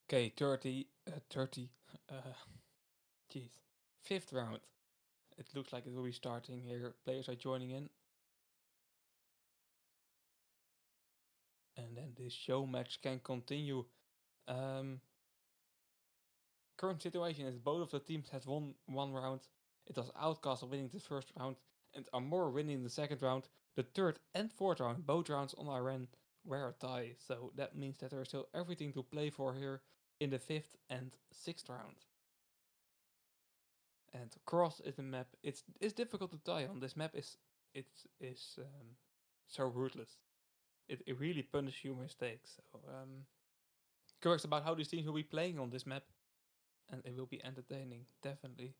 Okay, 30, jeez, fifth round. It looks like it will be starting here. Players are joining in. And then this show match can continue. Um, Current situation is both of the teams has won one round. It was Outcast winning the first round and AMORE winning the second round. The third and fourth round, both rounds on Iran, were a tie. So that means that there is still everything to play for here in the fifth and sixth round. And Cross is a map. It's difficult to tie on. This map is so ruthless. It really punishes your mistakes. So curious about how these teams will be playing on this map, and it will be entertaining, definitely.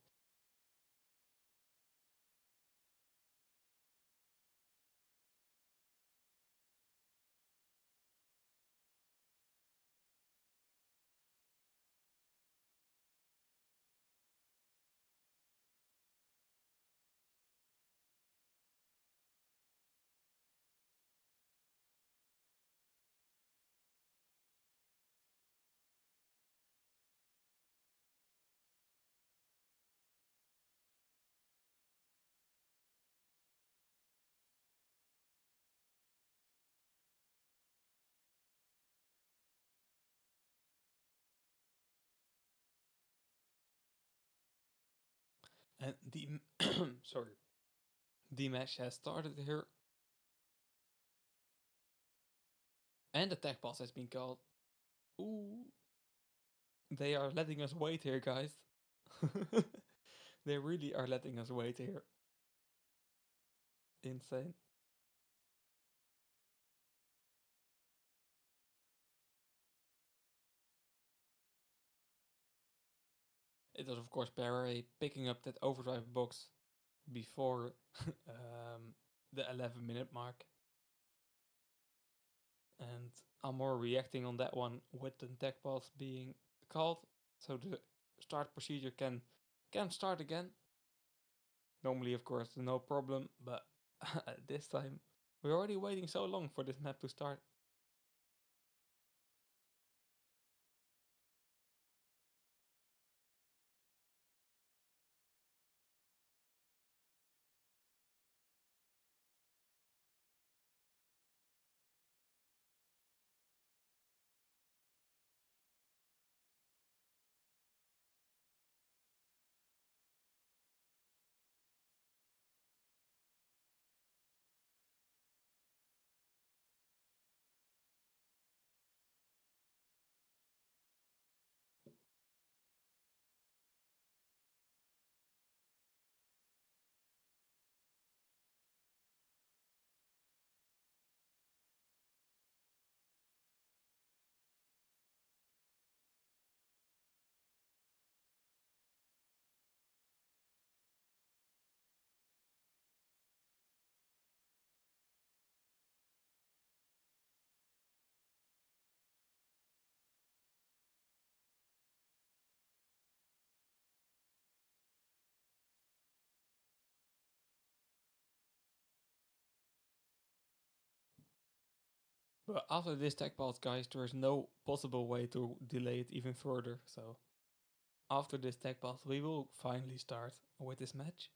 And the sorry, the match has started here, and the tech pass has been called. Ooh, they are letting us wait here, guys. They really are letting us wait here. Insane. It was of course Barry picking up that overdrive box before the 11-minute mark. and AMORE reacting on that one with the tech pass being called, so the start procedure can start again. Normally, of course, no problem, but this time we're already waiting so long for this map to start. But after this tech pulse, guys, there is no possible way to delay it even further. So after this tech pulse, we will finally start with this match.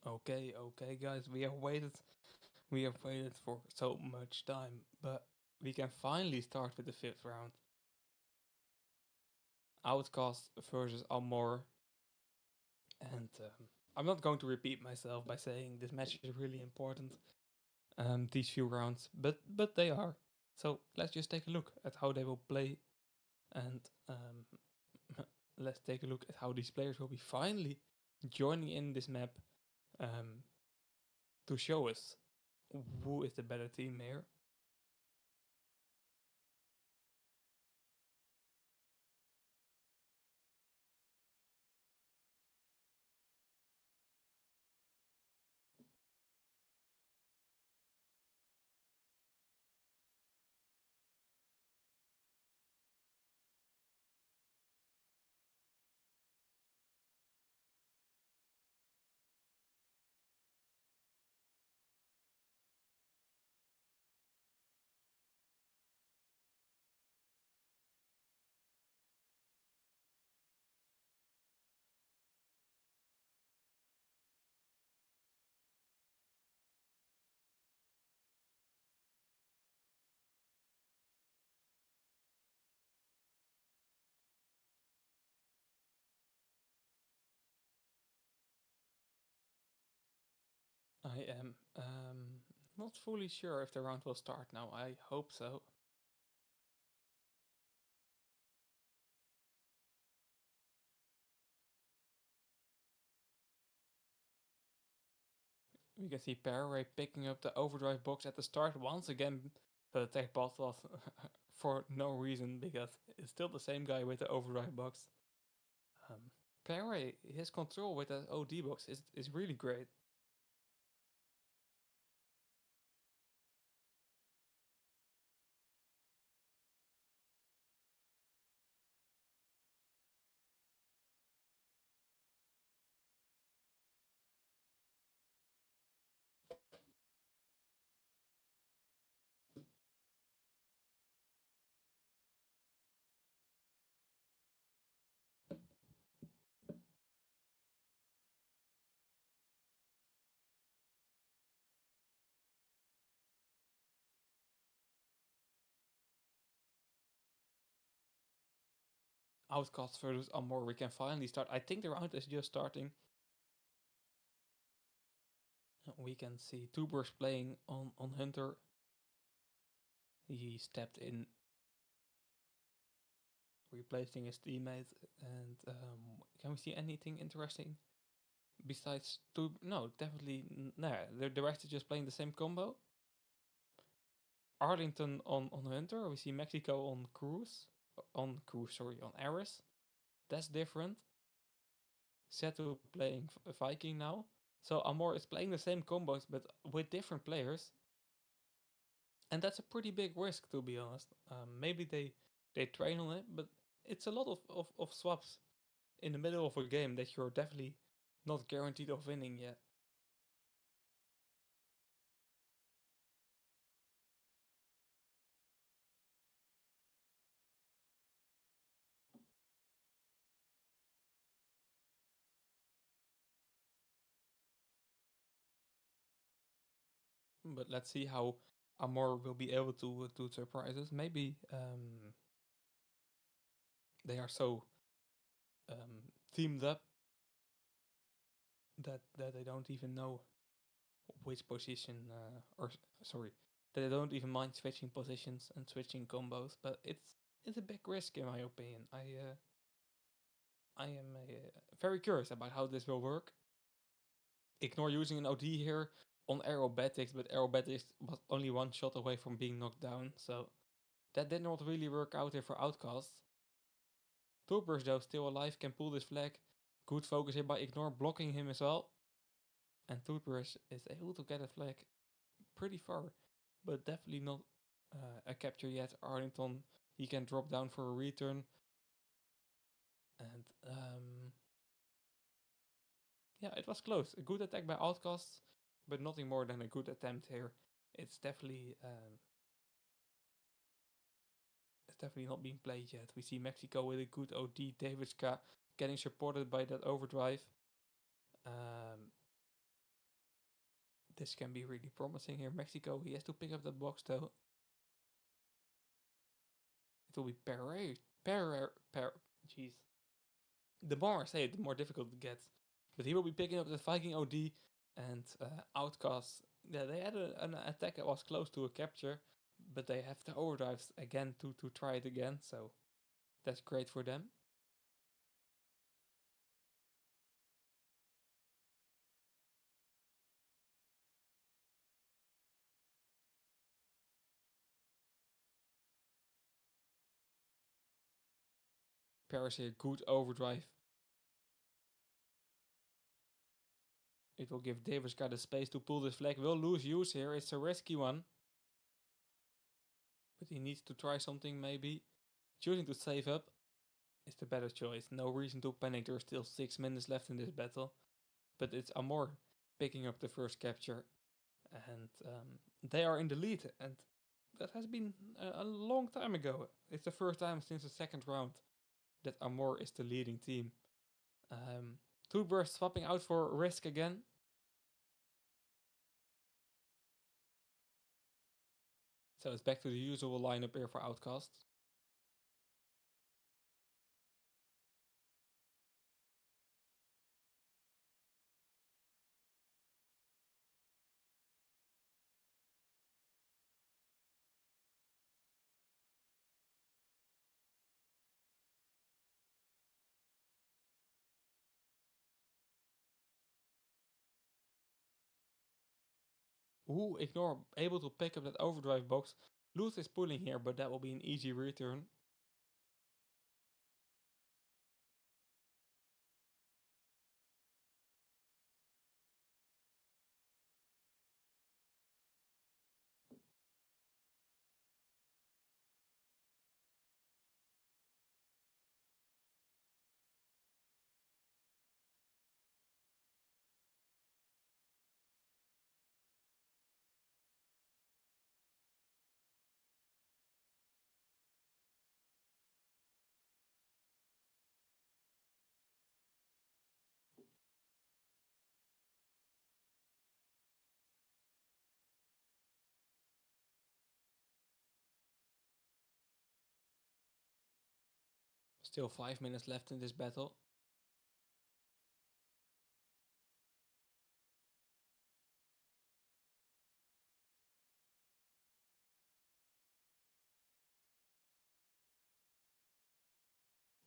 Okay, guys, we have waited for so much time, but we can finally start with the fifth round. Outcast versus AMORE, and I'm not going to repeat myself by saying this match is really important. These few rounds, but they are. So let's just take a look at how they will play, and let's take a look at how these players will be finally joining in this map um, to show us who is the better team here. I am not fully sure if the round will start now. I hope so. We can see Pararay picking up the overdrive box at the start once again. The attack bot was for no reason because it's still the same guy with the overdrive box. Um, Pararay, his control with that OD box is really great. Outcasts versus AMORE, we can finally start. I think the round is just starting. We can see Tubers playing on Hunter. He stepped in, replacing his teammate. And can we see anything interesting besides Tub? No, definitely no. The rest is just playing the same combo. Arlington on Hunter. We see Mexico on Cruz. On Cruz, sorry, on Ares. That's different. Setu playing Viking now. So AMORE is playing the same combos but with different players. And that's a pretty big risk, to be honest. Maybe they train on it, but it's a lot of swaps in the middle of a game that you're definitely not guaranteed of winning yet. But let's see how AMORE will be able to surprise us. Maybe they are so teamed up that they don't even know which position or sorry, that they don't even mind switching positions and switching combos. But it's a big risk in my opinion. I am very curious about how this will work. Ignore using an OD here on aerobatics, but aerobatics was only one shot away from being knocked down, so that did not really work out here for Outcasts. Troopers, though, still alive, can pull this flag. Good focus here by Ignore, blocking him as well. And Troopers is able to get a flag pretty far, but definitely not a capture yet. Arlington, he can drop down for a return. And yeah, it was close. A good attack by Outcasts, but nothing more than a good attempt here. It's definitely not being played yet. We see Mexico with a good OD. Davidska getting supported by that overdrive. This can be really promising here. Mexico, he has to pick up that box though. It will be Jeez. The more I say it, the more difficult it gets. But he will be picking up the Viking OD and Outcast. Yeah, they had an attack that was close to a capture, but they have the overdrives again to try it again. So that's great for them. Paris here, good overdrive. It will give Daviska the space to pull this flag. Will lose use here. It's a risky one. But he needs to try something maybe. Choosing to save up is the better choice. No reason to panic. There's still 6 minutes left in this battle. But it's AMORE picking up the first capture. And they are in the lead. And that has been a long time ago. It's the first time since the second round that AMORE is the leading team. Two bursts swapping out for Risk again. So it's back to the usual lineup here for Outcasts. Ooh, Ignore able to pick up that overdrive box. Luth is pulling here, but that will be an easy return. Still 5 minutes left in this battle.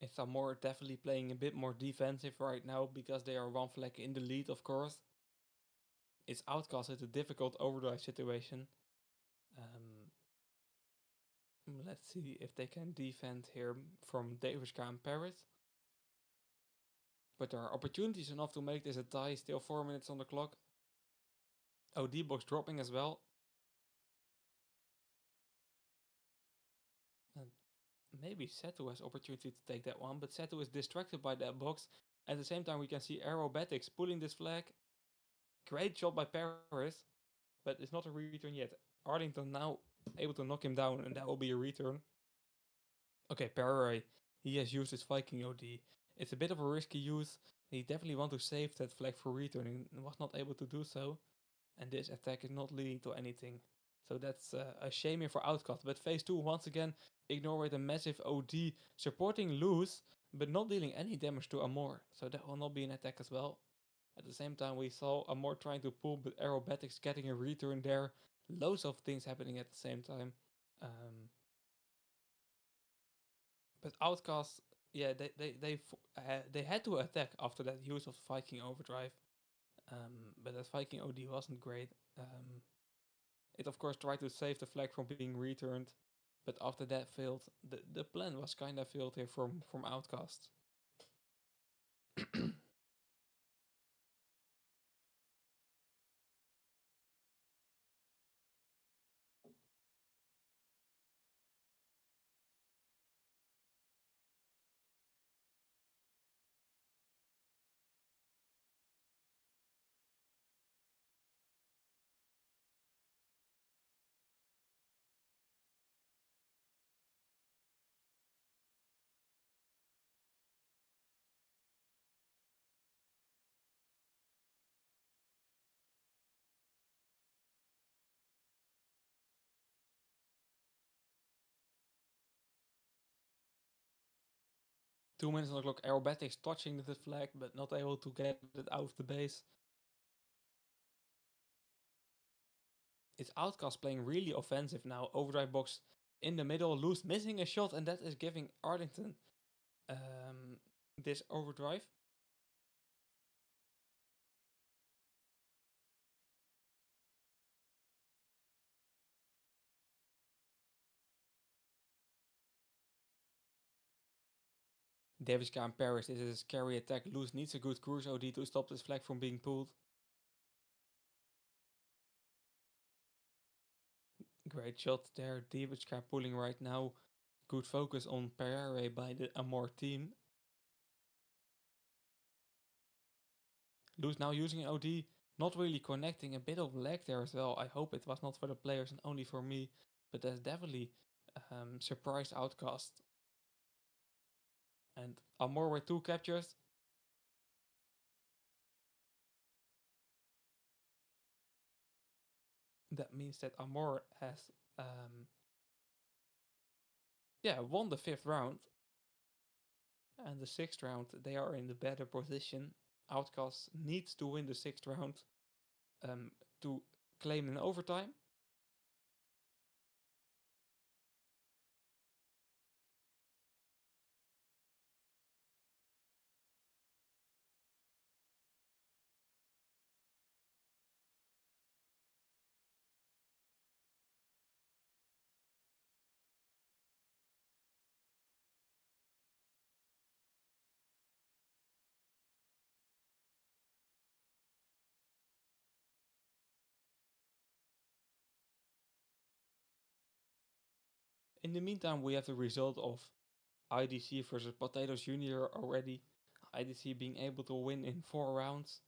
It's AMORE definitely playing a bit more defensive right now because they are one flag in the lead, of course. It's Outcast with a difficult overdrive situation. Let's see if they can defend here from Daviska and Paris. But there are opportunities enough to make this a tie. Still 4 minutes on the clock. OD box dropping as well. And maybe Setu has opportunity to take that one, but Setu is distracted by that box. At the same time, we can see Aerobatics pulling this flag. Great shot by Paris, but it's not a return yet. Arlington now able to knock him down, and that will be a return. Okay, Paris, he has used his Viking OD. It's a bit of a risky use. He definitely want to save that flag for returning and was not able to do so. And this attack is not leading to anything. So that's a shame here for Outcast. But phase 2, once again, Ignore with a massive OD, supporting Luz, but not dealing any damage to AMORE. So that will not be an attack as well. At the same time, we saw AMORE trying to pull, but Aerobatics getting a return there. Loads of things happening at the same time. But Outcast, yeah, they had to attack after that use of Viking Overdrive. But that Viking OD wasn't great. It of course tried to save the flag from being returned, but after that failed. The plan was kinda failed here from Outcast. 2 minutes on the clock. Aerobatics touching the flag, but not able to get it out of the base. It's Outcast playing really offensive now. Overdrive box in the middle, Loose missing a shot, and that is giving Arlington this overdrive. Daviska and Paris, this is a scary attack. Luz needs a good cruise OD to stop this flag from being pulled. Great shot there. Daviska pulling right now. Good focus on Pereira by the AMORE team. Luz now using an OD, not really connecting, a bit of lag there as well. I hope it was not for the players and only for me, but that's definitely surprised Outcast. And AMORE with 2 captures. That means that AMORE has won the 5th round. And the 6th round, they are in the better position. Outcast needs to win the 6th round to claim an overtime. In the meantime, we have the result of IDC versus Potatoes Junior already. IDC being able to win in 4 rounds,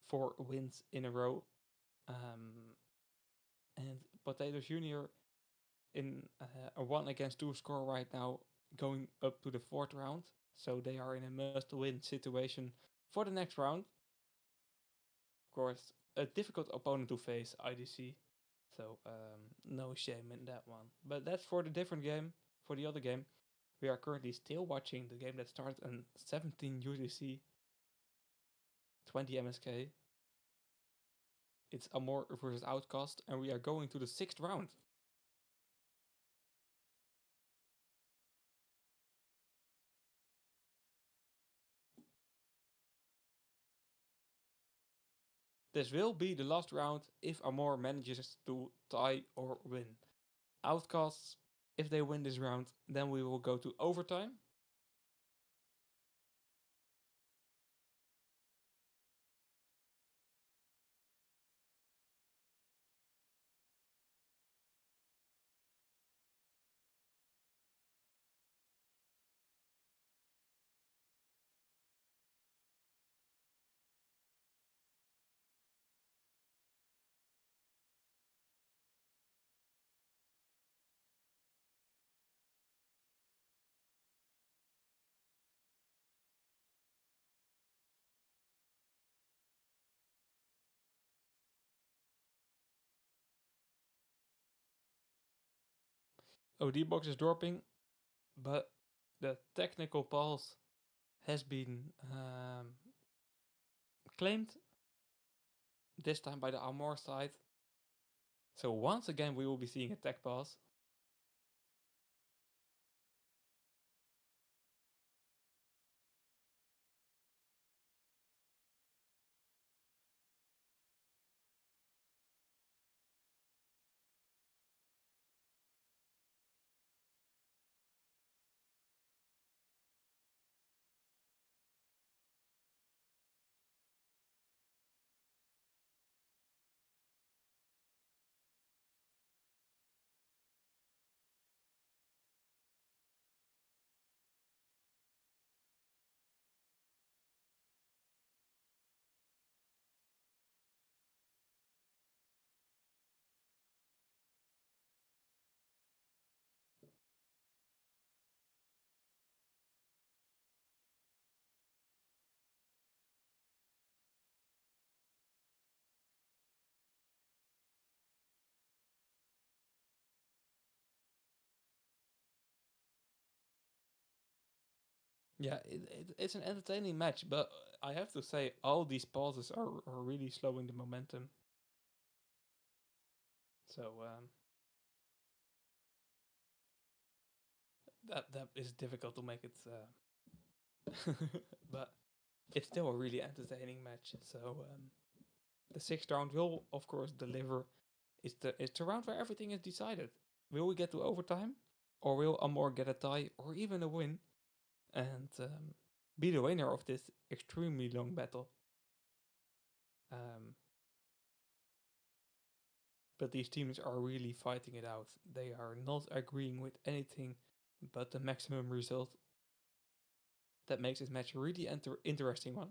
4 wins in a row. And Potatoes Junior in a 1-against-2 score right now, going up to the 4th round. So they are in a must-win situation for the next round. Of course, a difficult opponent to face, IDC. So no shame in that one. But that's for the different game. For the other game, we are currently still watching the game that starts on 17 UTC, 20 MSK. It's AMORE versus OUTCAST, and we are going to the 6th round. This will be the last round if AMORE manages to tie or win. Outcasts, if they win this round, then we will go to overtime. OD box is dropping, but the technical pulse has been claimed, this time by the AMORE side. So once again we will be seeing a tech pass. Yeah, it's an entertaining match, but I have to say all these pauses are really slowing the momentum. So that is difficult to make it, but it's still a really entertaining match. So the 6th round will of course deliver. It's the round where everything is decided. Will we get to overtime, or will AMORE get a tie or even a win? and be the winner of this extremely long battle. Um, but these teams are really fighting it out. They are not agreeing with anything but the maximum result. That makes this match a really interesting one.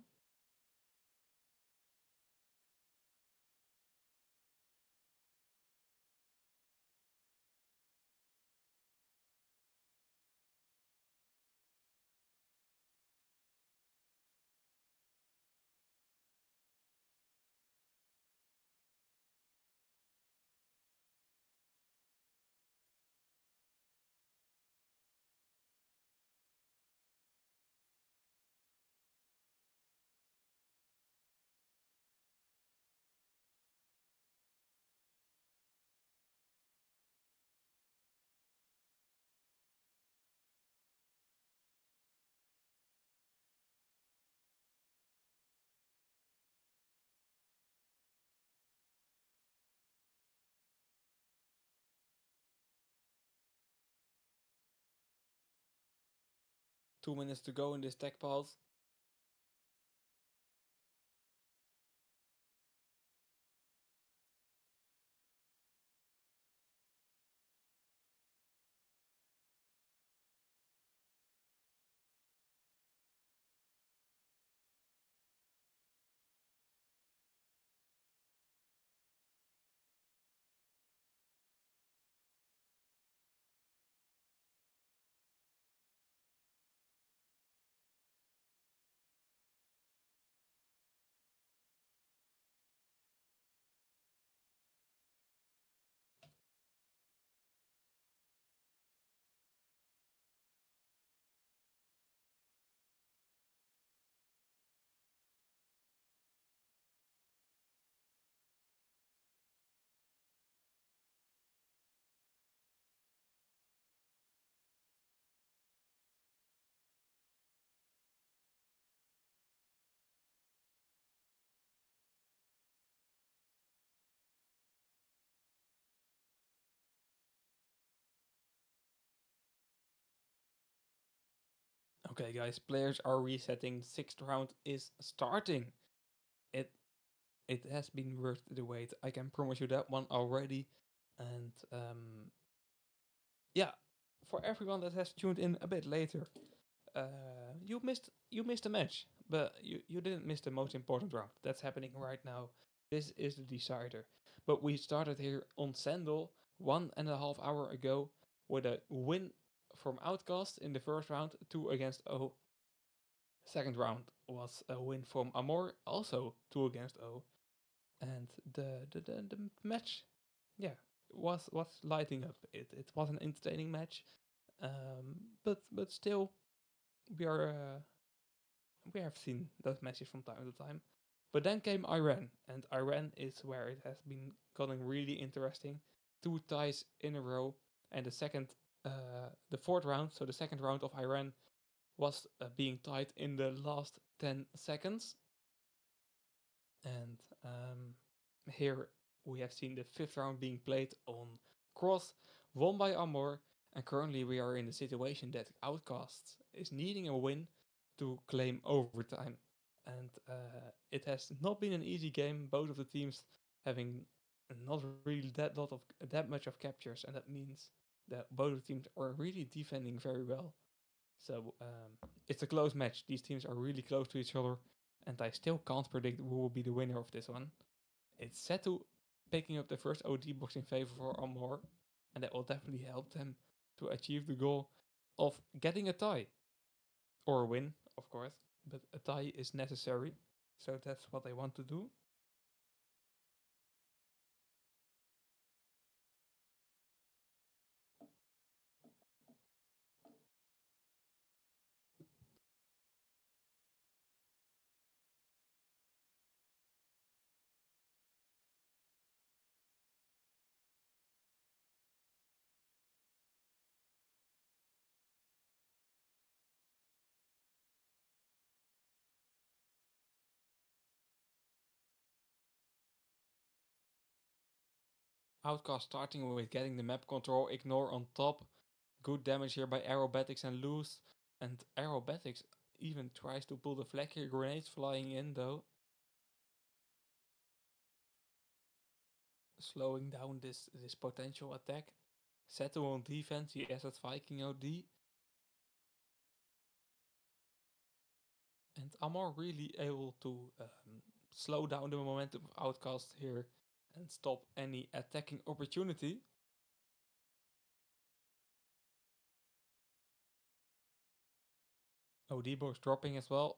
2 minutes to go in this tech pause. Okay, guys, players are resetting. Sixth round is starting. It it has been worth the wait. I can promise you that one already. And yeah, for everyone that has tuned in a bit later, you missed a match, but you didn't miss the most important round. That's happening right now. This is the decider. But we started here on Sandal 1.5 hours ago with a win from Outcast in the first round, 2 against 0. Second round was a win from AMORE, also 2 against 0. And the match, yeah, was lighting up. It was an entertaining match, but still we are we have seen those matches from time to time. But then came Iran, and Iran is where it has been getting really interesting. 2 ties in a row, and the fourth round, so the second round of Iran was being tied in the last 10 seconds. And here we have seen the fifth round being played on Cross, won by Amor, and currently we are in the situation that Outcasts is needing a win to claim overtime. And it has not been an easy game, both of the teams having not really that much of captures, and that means that both teams are really defending very well. So it's a close match. These teams are really close to each other, and I still can't predict who will be the winner of this one. It's set to picking up the first OD box in favor for Amor, and that will definitely help them to achieve the goal of getting a tie or a win, of course. But a tie is necessary, so that's what they want to do. Outcast starting with getting the map control, ignore on top. Good damage here by aerobatics and loose. And Aerobatics even tries to pull the flag here. Grenades flying in though. Slowing down this potential attack. Seto on defense, he has that Viking OD. And AMORE really able to slow down the momentum of Outcast here and stop any attacking opportunity. OD box dropping as well.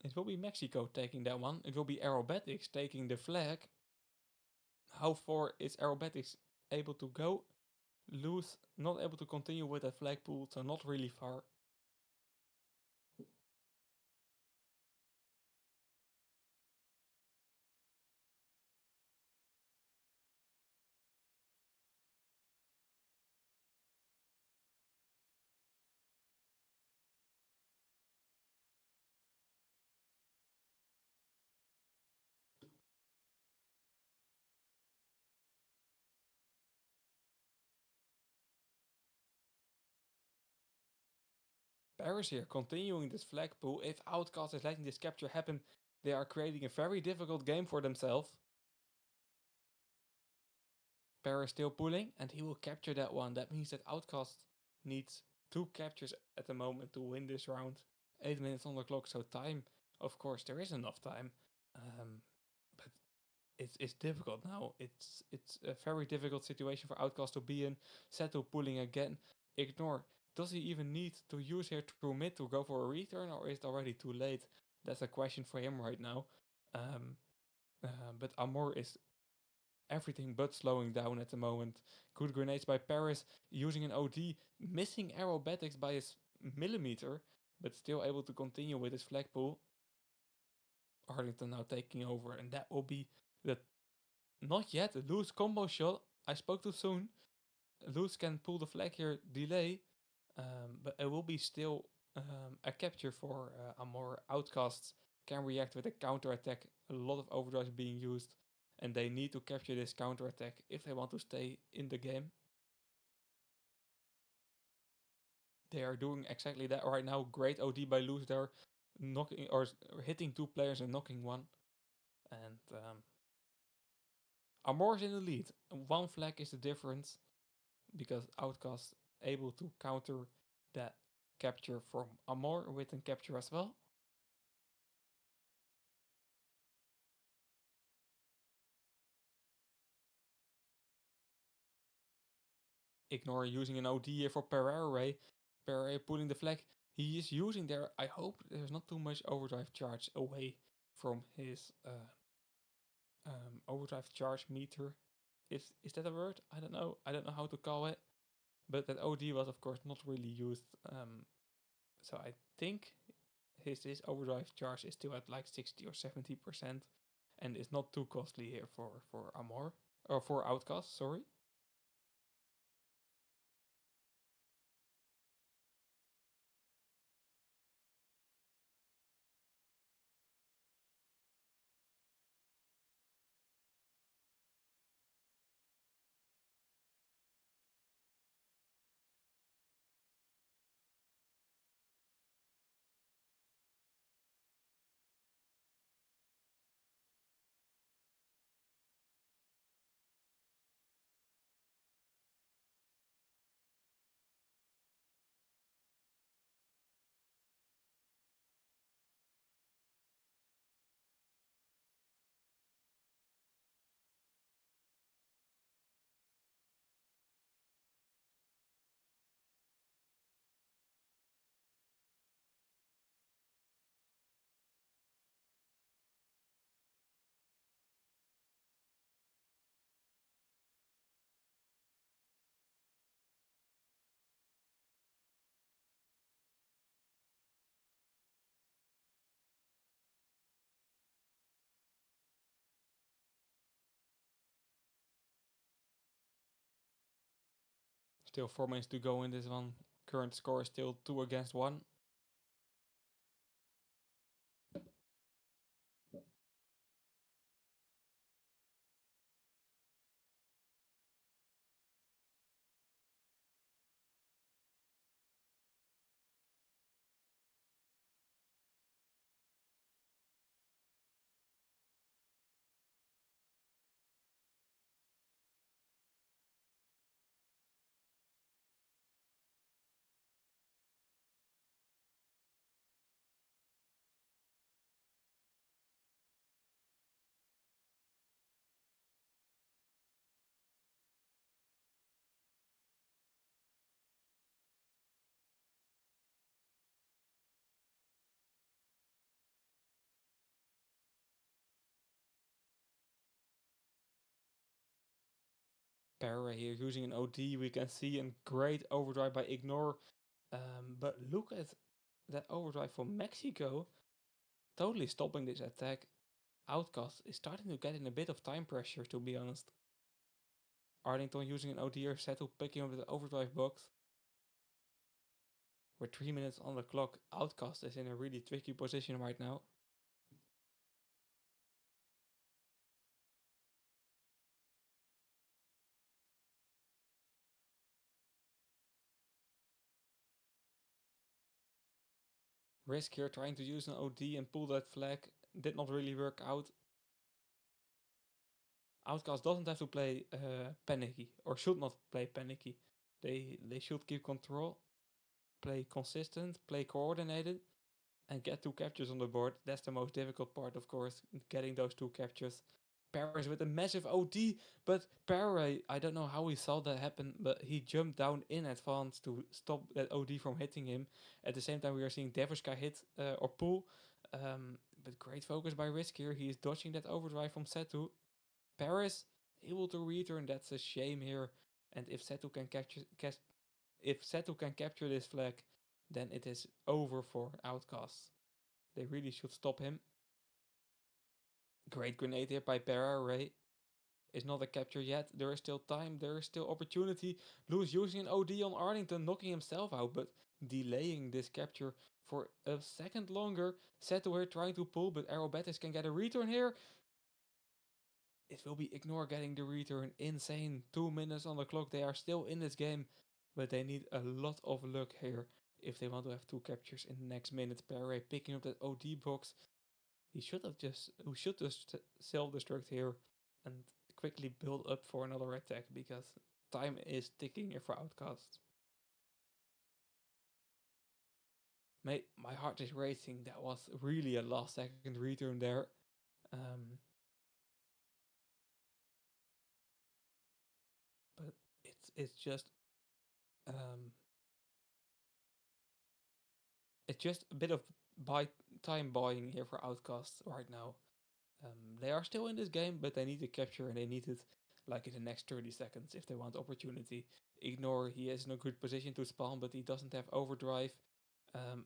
It will be Mexico taking that one. It will be Aerobatics taking the flag. How far is Aerobatics able to go? Lose, not able to continue with that flag pool, so not really far. Paris here continuing this flag pool. If Outcast is letting this capture happen, they are creating a very difficult game for themselves. Paris still pulling, and he will capture that one. That means that Outcast needs 2 captures at the moment to win this round. 8 minutes on the clock, so time, of course, there is enough time. But it's difficult now. It's a very difficult situation for Outcast to be in. Seto pulling again. Ignore. Does he even need to use here through mid to go for a return, or is it already too late? That's a question for him right now. But AMORE is everything but slowing down at the moment. Good grenades by Paris, using an OD, missing aerobatics by a millimeter, but still able to continue with his flag pool. Arlington now taking over, and that will be the not yet loose combo shot. I spoke too soon. Loose can pull the flag here, delay, but it will be still a capture for AMORE. Outcasts can react with a counter attack. A lot of overdrives being used, and they need to capture this counter attack if they want to stay in the game. They are doing exactly that right now. Great OD by Loose there, knocking or hitting 2 players and knocking one. And AMORE's in the lead. 1 flag is the difference because Outcast able to counter that capture from AMORE with a capture as well. Ignore using an OD here for Pereira. Pereira pulling the flag. He is using there. I hope there's not too much overdrive charge away from his overdrive charge meter. Is that a word? I don't know. I don't know how to call it. But that OD was of course not really used. So I think his overdrive charge is still at like 60 or 70%, and is not too costly here for AMORE or for Outcast. Sorry. Still 4 minutes to go in this one. Current score is still 2 against 1. Para here using an OD. We can see a great overdrive by Ignore. But look at that overdrive from Mexico, totally stopping this attack. Outcast is starting to get in a bit of time pressure, to be honest. Arlington using an OD or Seto picking up the overdrive box. With 3 minutes on the clock, Outcast is in a really tricky position right now. Risk here trying to use an OD and pull that flag. Did not really work out. Outcast doesn't have to play panicky, or should not play panicky. They should keep control, play consistent, play coordinated, and get 2 captures on the board. That's the most difficult part, of course, getting those 2 captures. Paris with a massive OD, but Perre, I don't know how he saw that happen, but he jumped down in advance to stop that OD from hitting him. At the same time, we are seeing Devushka hit or pull, but great focus by Risk here. He is dodging that overdrive from Setu. Paris able to return. That's a shame here. And if Setu can capture this flag, then it is over for Outcasts. They really should stop him. Great grenade here by Para Ray. Is not a capture yet. There is still time. There is still opportunity. Lewis using an OD on Arlington, knocking himself out, but delaying this capture for a second longer. Seto here trying to pull, but Aerobatis can get a return here. It will be Ignore getting the return. Insane. 2 minutes on the clock. They are still in this game, but they need a lot of luck here if they want to have 2 captures in the next minute. Perre picking up that OD box. He should just self-destruct here and quickly build up for another attack because time is ticking here for Outcast. My heart is racing. That was really a last second return there. Um, but it's just um, it's just a bit of time buying here for Outcasts right now. They are still in this game, but they need to capture and they need it like in the next 30 seconds if they want opportunity. Ignore, he is in a good position to spawn, but he doesn't have overdrive.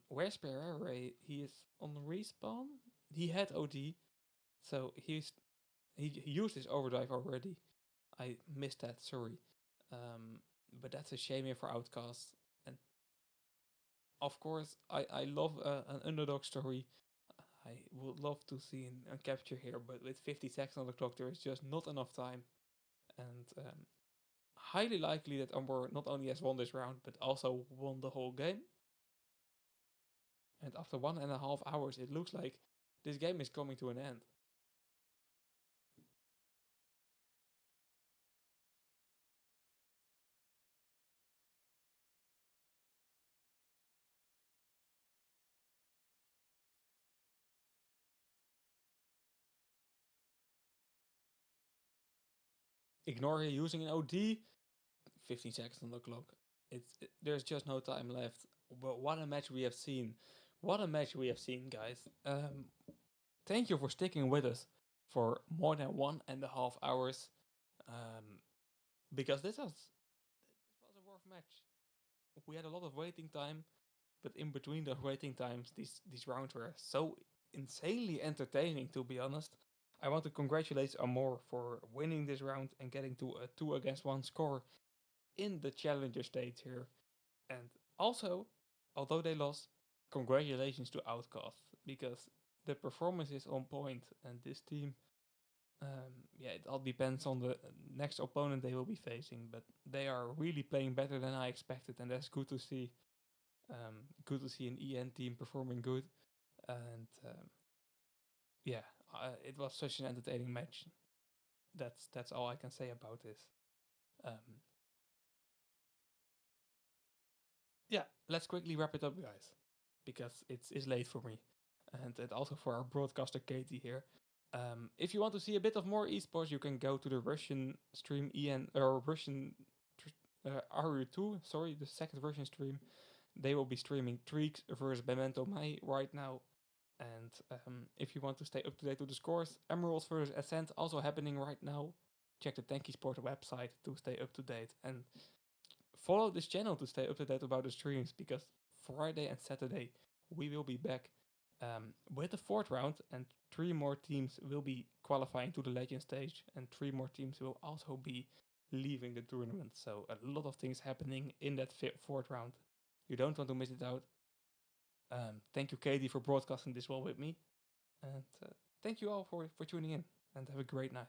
Where's Pereira? He is on respawn. He had OD, so he used his overdrive already. I missed that, sorry. But that's a shame here for Outcasts. And of course, I love an underdog story. I would love to see a capture here, but with 50 seconds on the clock, there is just not enough time. And highly likely that AMORE not only has won this round, but also won the whole game. And after 1.5 hours, it looks like this game is coming to an end. Ignore here using an OD, 15 seconds on the clock. There's just no time left. But what a match we have seen. What a match we have seen, guys. Thank you for sticking with us for more than 1.5 hours. Um, because this was a worth match. We had a lot of waiting time, but in between those waiting times, these rounds were so insanely entertaining. To be honest, I want to congratulate AMORE for winning this round and getting to a 2-against-1 score in the challenger stage here. And also, although they lost, congratulations to Outcast because the performance is on point, and this team, yeah, it all depends on the next opponent they will be facing, but they are really playing better than I expected, and that's good to see. Good to see an EN team performing good, and yeah, it was such an entertaining match. That's all I can say about this. Um, yeah, let's quickly wrap it up, guys, because it's late for me, and also for our broadcaster Katie here. If you want to see a bit of more esports, you can go to the Russian stream EN or Russian RU2. Sorry, the second Russian stream. They will be streaming Treeks versus Memento Mai right now. And if you want to stay up to date with the scores, Emeralds versus Ascent also happening right now. check the Tanky Sport website to stay up to date, and follow this channel to stay up to date about the streams, because Friday and Saturday we will be back with the fourth round, and 3 more teams will be qualifying to the legend stage, and 3 more teams will also be leaving the tournament. So a lot of things happening in that fourth round. You don't want to miss it out. Thank you, Katie, for broadcasting this well with me, and thank you all for tuning in, and have a great night.